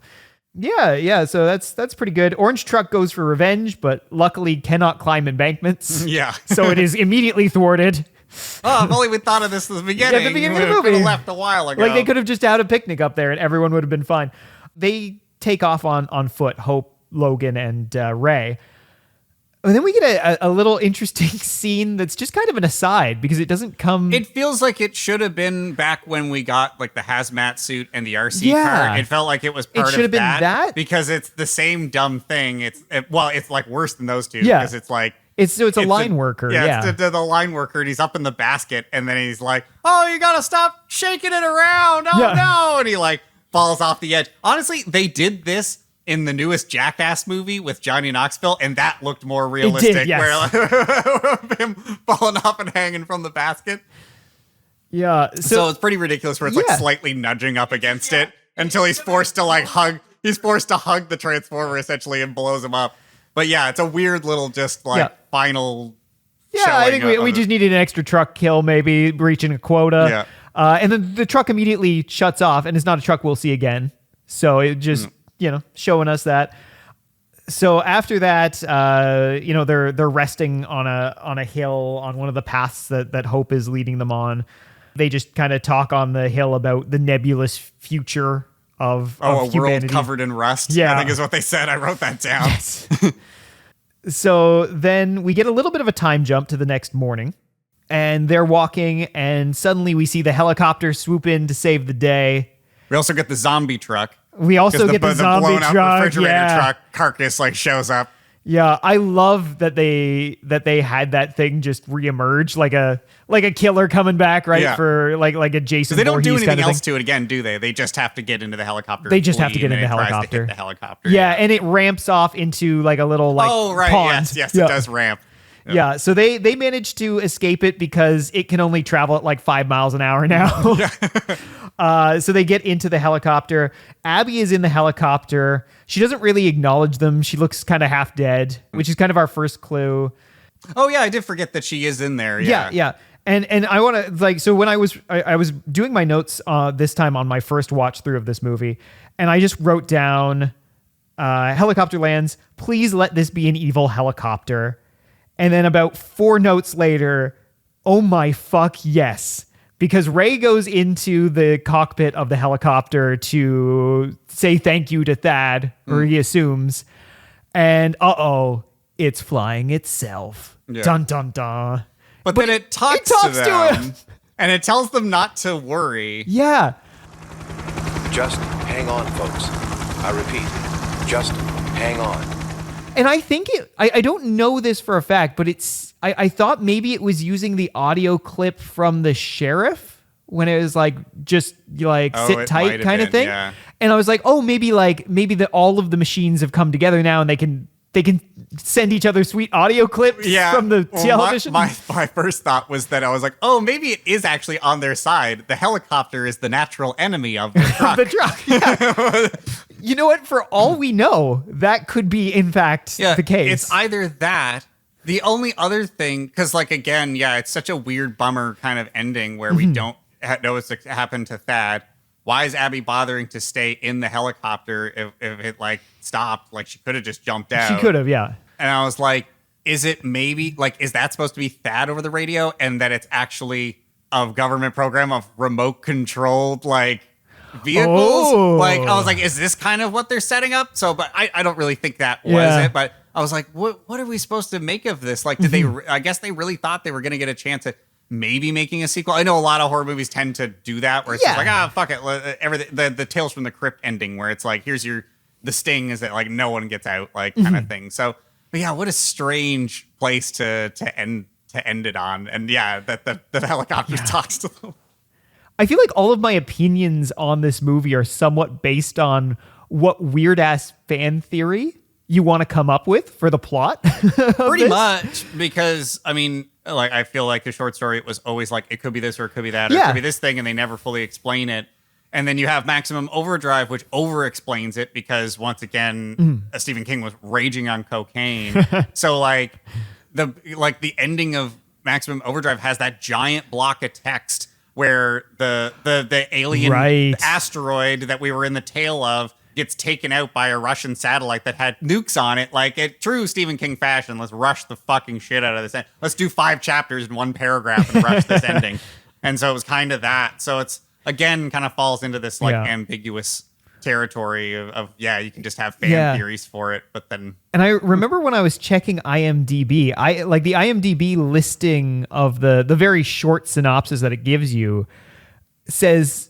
so that's pretty good. Orange truck goes for revenge, but luckily cannot climb embankments. Yeah. So it is immediately thwarted. Oh, if only we thought of this at the beginning. At the beginning of the We movie. could have left a while ago. Like, they could have just had a picnic up there and everyone would have been fine. They take off on foot, Hope, Logan, and Ray. And then we get a little interesting scene that's just kind of an aside because it doesn't come... It feels like it should have been back when we got like the hazmat suit and the RC Yeah. car. It felt like it was part should of have been that? because it's the same dumb thing. It's like worse than those two Yeah. because it's like... It's a line worker. Yeah. It's the line worker, and he's up in the basket, and then he's like, "Oh, you gotta stop shaking it around! Oh no!" And he like falls off the edge. Honestly, they did this in the newest Jackass movie with Johnny Knoxville, and that looked more realistic. It did, yes. Where him falling off and hanging from the basket. Yeah. So it's pretty ridiculous. Where it's like slightly nudging up against it until he's forced to like hug. He's forced to hug the Transformer essentially and blows him up. But yeah, it's a weird little just like final. Yeah, I think we just needed an extra truck kill, maybe reaching a quota. Yeah. And then the truck immediately shuts off, and it's not a truck we'll see again. So it just, showing us that. So after that, they're resting on a hill on one of the paths that Hope is leading them on. They just kind of talk on the hill about the nebulous future of humanity. World covered in rust. Yeah. I think is what they said. I wrote that down. Yes. So then we get a little bit of a time jump to the next morning, and they're walking, and suddenly we see the helicopter swoop in to save the day. We also get the zombie truck. We also get the zombie blown out truck. refrigerator truck carcass like shows up. Yeah, I love that they had that thing just reemerge like a killer coming back, right? Yeah. For like a Jason. They don't do Voorhees anything kind of else thing. to it again, do they? They just have to get into the helicopter. They just have to get and into the it tries to helicopter. hit the helicopter. Yeah, and it ramps off into like a little pond. Yes, it does ramp. Yeah, so they managed to escape it because it can only travel at like 5 miles an hour now. So they get into the helicopter. Abby is in the helicopter. She doesn't really acknowledge them. She looks kind of half dead, which is kind of our first clue. Oh yeah, I did forget that she is in there. Yeah. And I want to so when I was doing my notes this time on my first watch through of this movie, and I just wrote down helicopter lands. Please let this be an evil helicopter. And then about 4 notes later, oh my fuck yes. Because Ray goes into the cockpit of the helicopter to say thank you to Thad, or he assumes. And it's flying itself. Yeah. Dun dun dun. But then it talks to them, and it tells them not to worry. Yeah. Just hang on, folks. I repeat, just hang on. And I think I don't know this for a fact, but I thought maybe it was using the audio clip from the sheriff when it was like, just like sit tight kind of thing. Yeah. And I was like, maybe all of the machines have come together now and they can send each other sweet audio clips from the television. My first thought was that I was like, maybe it is actually on their side. The helicopter is the natural enemy of the truck. The truck. Yeah. You know what? For all we know, that could be, in fact, the case. It's either that. The only other thing, because like, again, it's such a weird bummer kind of ending where we don't know what's happened to Thad. Why is Abby bothering to stay in the helicopter if it like stopped? Like she could have just jumped out. She could have, yeah. And I was like, is it maybe like, is that supposed to be Thad over the radio? And that it's actually a government program of remote controlled, like vehicles. Like, I was like, is this kind of what they're setting up? So, but I don't really think that was it. But I was like, what are we supposed to make of this? Like, did they, I guess they really thought they were going to get a chance at maybe making a sequel. I know a lot of horror movies tend to do that, where it's just like, fuck it. Everything, the Tales from the Crypt ending, where it's like, here's the sting is that like no one gets out, like kind of thing. So, but yeah, what a strange place to end it on. And yeah, that the helicopter talks to them. I feel like all of my opinions on this movie are somewhat based on what weird ass fan theory you want to come up with for the plot. Pretty much, because I mean, like, I feel like the short story, it was always like, it could be this or it could be that, or it could be this thing, and they never fully explain it. And then you have Maximum Overdrive, which over-explains it because, once again, Stephen King was raging on cocaine. So, like the ending of Maximum Overdrive has that giant block of text where the alien asteroid that we were in the tail of gets taken out by a Russian satellite that had nukes on it. Like, in true Stephen King fashion, let's rush the fucking shit out of this. Let's do 5 chapters in one paragraph and rush this ending. And so it was kind of that. So it's, again, kind of falls into this like ambiguous territory of you can just have fan theories for it, but then. And I remember when I was checking IMDb, the IMDb listing of the very short synopsis that it gives you says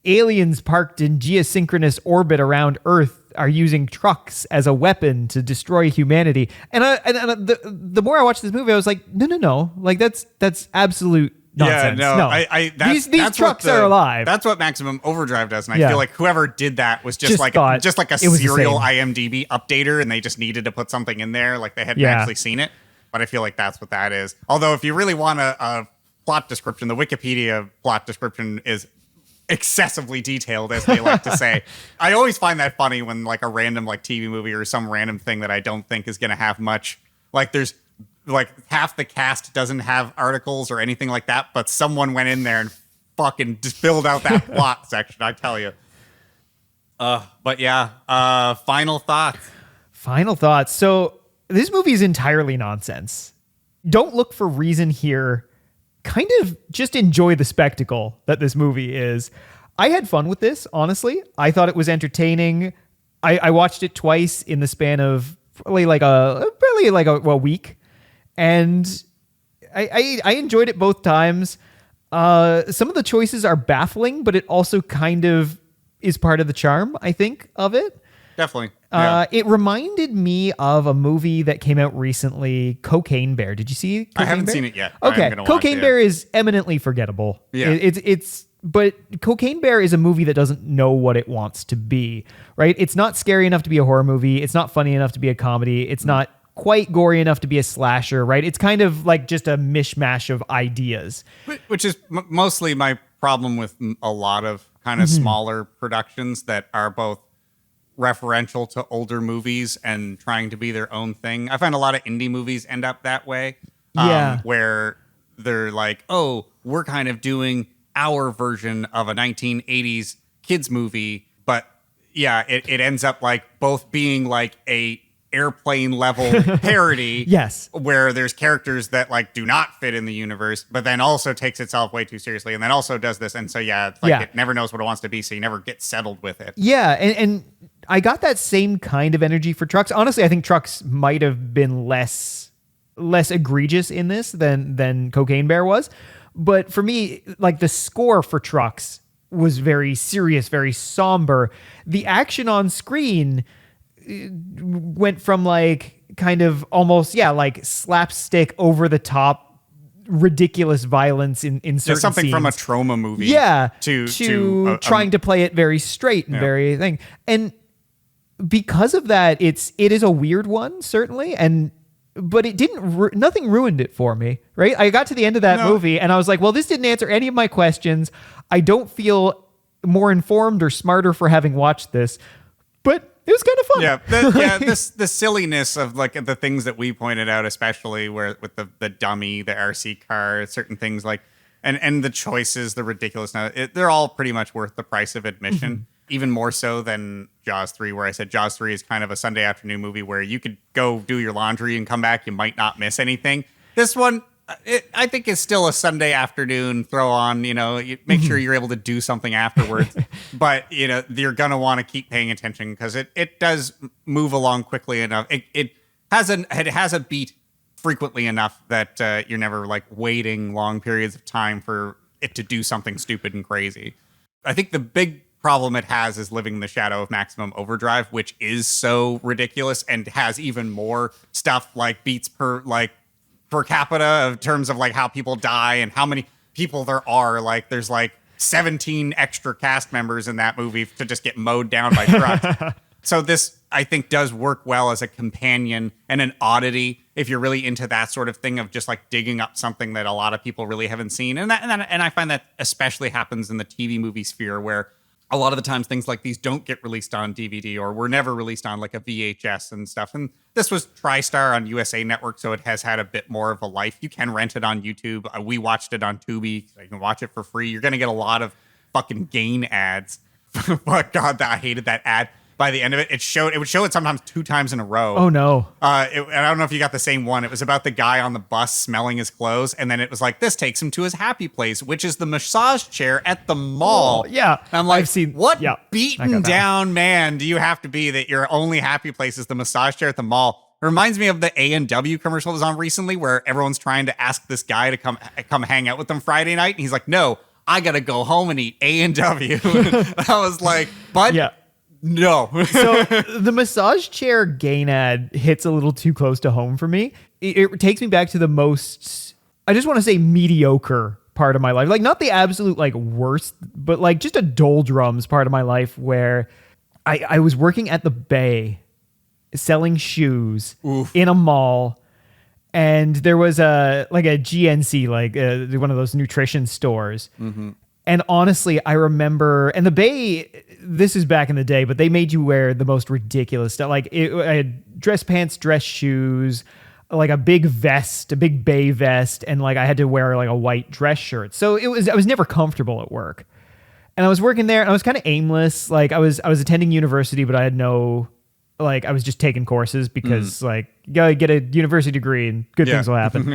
aliens parked in geosynchronous orbit around Earth are using trucks as a weapon to destroy humanity. And the more I watched this movie, I was like, no, like that's absolute nonsense. Yeah, no. These trucks are alive. That's what Maximum Overdrive does, and I feel like whoever did that was just like a serial IMDb updater, and they just needed to put something in there, like they hadn't actually seen it. But I feel like that's what that is. Although, if you really want a plot description, the Wikipedia plot description is excessively detailed, as they like to say. I always find that funny when like a random like TV movie or some random thing that I don't think is going to have much, like there's like half the cast doesn't have articles or anything like that, but someone went in there and fucking just filled out that plot section, I tell you. But yeah, final thoughts. So this movie is entirely nonsense. Don't look for reason here. Kind of just enjoy the spectacle that this movie is. I had fun with this, honestly. I thought it was entertaining. I watched it twice in the span of probably like a week. And I enjoyed it both times. Some of the choices are baffling, but it also kind of is part of the charm, I think, of it. Definitely. It reminded me of a movie that came out recently, Cocaine Bear. Did you see Cocaine Bear? I haven't seen it yet. Okay. Cocaine Bear is eminently forgettable. Yeah. But Cocaine Bear is a movie that doesn't know what it wants to be, right? It's not scary enough to be a horror movie. It's not funny enough to be a comedy. It's not quite gory enough to be a slasher, right? It's kind of like just a mishmash of ideas. Which is mostly my problem with a lot of kind of smaller productions that are both referential to older movies and trying to be their own thing. I find a lot of indie movies end up that way. Where they're like, oh, we're kind of doing our version of a 1980s kids movie. But yeah, it ends up like both being like a airplane level parody. Yes. Where there's characters that like do not fit in the universe, but then also takes itself way too seriously. And then also does this. And so, it's like it never knows what it wants to be. So you never get settled with it. Yeah. And I got that same kind of energy for Trucks. Honestly, I think Trucks might have been less egregious in this than Cocaine Bear was. But for me, like the score for Trucks was very serious, very somber. The action on screen went from like kind of almost, like slapstick over the top ridiculous violence in certain something scenes. From a trauma movie. To trying to play it very straight and very thing. And because of that, it is a weird one, certainly. But it didn't, nothing ruined it for me, right? I got to the end of that movie and I was like, well, this didn't answer any of my questions. I don't feel more informed or smarter for having watched this, but it was kind of fun. The silliness of like the things that we pointed out, especially where with the dummy, the RC car, certain things like, and the choices, the ridiculousness, they're all pretty much worth the price of admission. Even more so than Jaws 3, where I said Jaws 3 is kind of a Sunday afternoon movie where you could go do your laundry and come back. You might not miss anything. This one, I think it's still a Sunday afternoon throw on, you make sure you're able to do something afterwards. But, you're going to want to keep paying attention because it does move along quickly enough. It has a beat frequently enough that you're never like waiting long periods of time for it to do something stupid and crazy. I think the big problem it has is living in the shadow of Maximum Overdrive, which is so ridiculous and has even more stuff like beats per capita in terms of like how people die and how many people there are. Like there's like 17 extra cast members in that movie to just get mowed down by trucks. So this, I think, does work well as a companion and an oddity if you're really into that sort of thing of just like digging up something that a lot of people really haven't seen. And I find that especially happens in the TV movie sphere where a lot of the times things like these don't get released on DVD or were never released on like a VHS and stuff. And this was TriStar on USA Network, so it has had a bit more of a life. You can rent it on YouTube. We watched it on Tubi, so you can watch it for free. You're going to get a lot of fucking Gain ads. But God, I hated that ad. By the end of it, it would show it sometimes 2 times in a row. Oh, no. And I don't know if you got the same one. It was about the guy on the bus smelling his clothes. And then it was like, this takes him to his happy place, which is the massage chair at the mall. Oh, yeah. And I'm like, I've seen, what yeah, beaten down man do you have to be that your only happy place is the massage chair at the mall? It reminds me of the A&W commercial that was on recently where everyone's trying to ask this guy to come hang out with them Friday night. And he's like, no, I got to go home and eat A&W. I was like, bud. Yeah. No. So the massage chair Gain ad hits a little too close to home for me. It takes me back to the most, I just want to say mediocre part of my life. Like not the absolute like worst, but like just a doldrums part of my life where I was working at the Bay selling shoes in a mall. And there was a GNC, one of those nutrition stores. Mm-hmm. And honestly, I remember, and the Bay, this is back in the day, but they made you wear the most ridiculous stuff. Like I had dress pants, dress shoes, like a big vest, a big Bay vest, and like I had to wear like a white dress shirt. So I was never comfortable at work. And I was working there and I was kind of aimless. Like I was attending university, but I had no, like I was just taking courses because like you gotta get a university degree and good things will happen.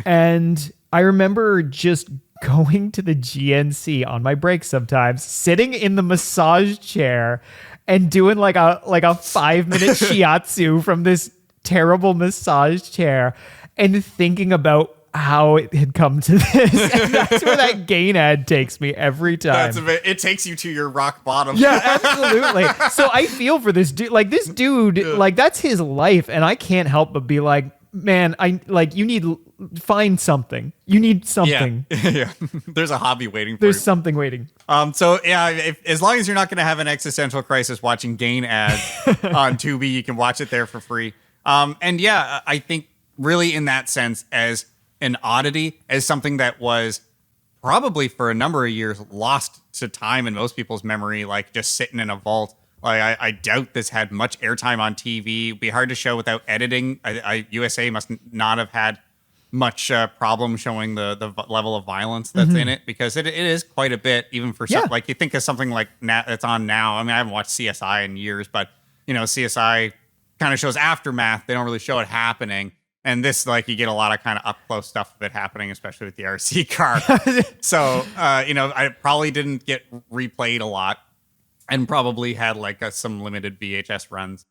And I remember just going to the GNC on my break sometimes, sitting in the massage chair and doing like a 5-minute shiatsu from this terrible massage chair and thinking about how it had come to this. And that's where that Gain ad takes me every time. It takes you to your rock bottom. Yeah, absolutely. So I feel for this dude. Like this dude, like that's his life. And I can't help but be like, man, find something. You need something. Yeah. There's a hobby waiting for There's you. something waiting. So yeah, as long as you're not going to have an existential crisis watching Gain ads on Tubi, you can watch it there for free. And yeah, I think really in that sense as an oddity, as something that was probably for a number of years lost to time in most people's memory, like just sitting in a vault. Like I doubt this had much airtime on TV. It'd be hard to show without editing. USA must not have had much problem showing the level of violence that's in it because it is quite a bit, even for something like you think of something like that's on now. I mean, I haven't watched CSI in years, but CSI kind of shows aftermath. They don't really show it happening. And this, like, you get a lot of kind of up close stuff of it happening, especially with the RC car. So, I probably didn't get replayed a lot. And probably had like some limited VHS runs.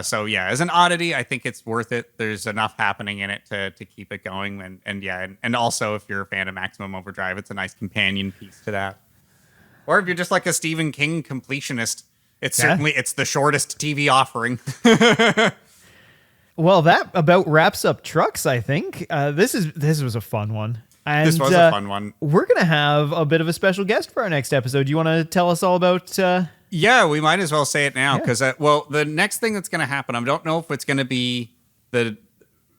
So yeah, as an oddity, I think it's worth it. There's enough happening in it to keep it going. And also if you're a fan of Maximum Overdrive, it's a nice companion piece to that. Or if you're just like a Stephen King completionist, it's the shortest TV offering. Well, that about wraps up trucks, I think. This was a fun one. And, this was a fun one. We're going to have a bit of a special guest for our next episode. Do you want to tell us all about... Yeah, we might as well say it now because, the next thing that's going to happen, I don't know if it's going to be the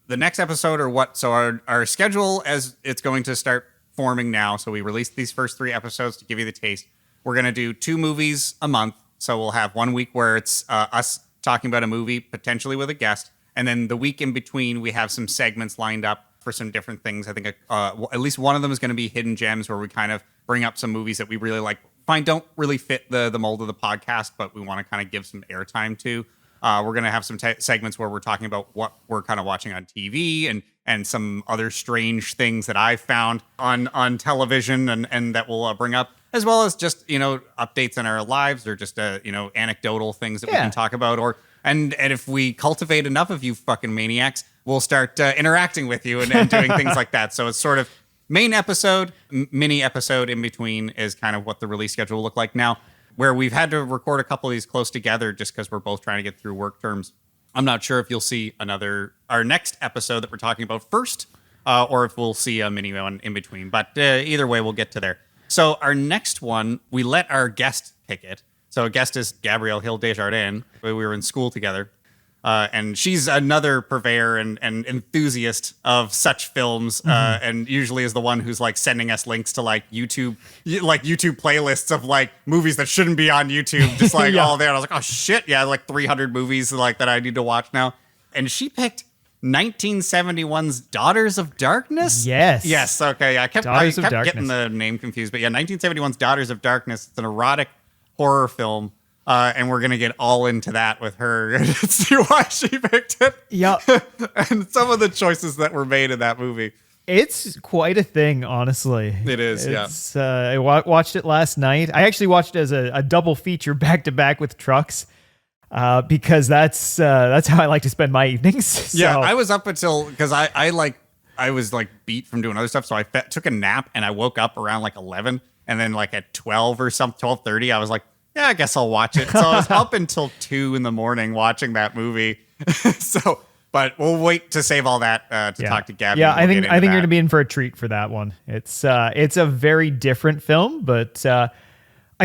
next episode or what. So our schedule as it's going to start forming now. So we released these first 3 episodes to give you the taste. We're going to do 2 movies a month. So we'll have 1 week where it's us talking about a movie, potentially with a guest. And then the week in between, we have some segments lined up for some different things. I think at least one of them is going to be hidden gems where we kind of bring up some movies that we really like, don't really fit the mold of the podcast, but we want to kind of give some airtime to. We're going to have some segments where we're talking about what we're kind of watching on TV and some other strange things that I've found on television and that we'll bring up, as well as just, updates in our lives or just, anecdotal things that we can talk about. And if we cultivate enough of you fucking maniacs, we'll start interacting with you and doing things like that. So it's sort of main episode, mini episode in between is kind of what the release schedule will look like now, where we've had to record a couple of these close together just because we're both trying to get through work terms. I'm not sure if you'll see our next episode that we're talking about first, or if we'll see a mini one in between. But either way, we'll get to there. So our next one, we let our guest pick it. So a guest is Gabrielle Hill Desjardins. We were in school together. And she's another purveyor and enthusiast of such films, and usually is the one who's like sending us links to YouTube playlists of like movies that shouldn't be on YouTube, just like all there. And I was like, oh shit, yeah, like 300 movies like that I need to watch now. And she picked 1971's Daughters of Darkness. Yes. Okay. I kept getting the name confused, but yeah, 1971's Daughters of Darkness. It's an erotic horror film. And we're going to get all into that with her and see why she picked it. Yeah. And some of the choices that were made in that movie. It's quite a thing, honestly. It is, I watched it last night. I actually watched it as a double feature back-to-back with Trucks because that's how I like to spend my evenings. So. Yeah, I was up until, because I was beat from doing other stuff, so I took a nap and I woke up around 11, and then at 12 or something, 12:30, I was like, yeah, I guess I'll watch it. So I was up until 2 a.m. watching that movie. But we'll wait to save all that to talk to Gabby. Yeah, I think you're going to be in for a treat for that one. It's a very different film, but I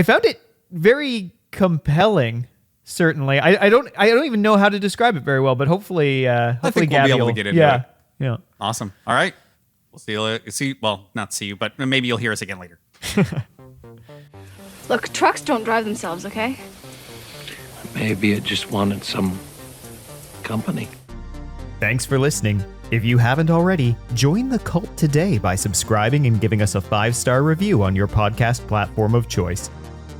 found it very compelling. Certainly, I don't even know how to describe it very well, but hopefully I think Gabby we'll be able to get into it. Yeah. Awesome. All right. We'll not see you, but maybe you'll hear us again later. Look, trucks don't drive themselves, okay? Maybe it just wanted some company. Thanks for listening. If you haven't already, join the cult today by subscribing and giving us a 5-star review on your podcast platform of choice.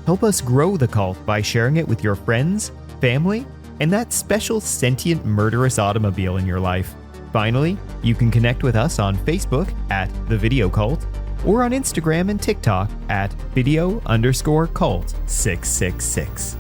Help us grow the cult by sharing it with your friends, family, and that special sentient murderous automobile in your life. Finally, you can connect with us on Facebook at The Video Cult, or on Instagram and TikTok at video_cult666.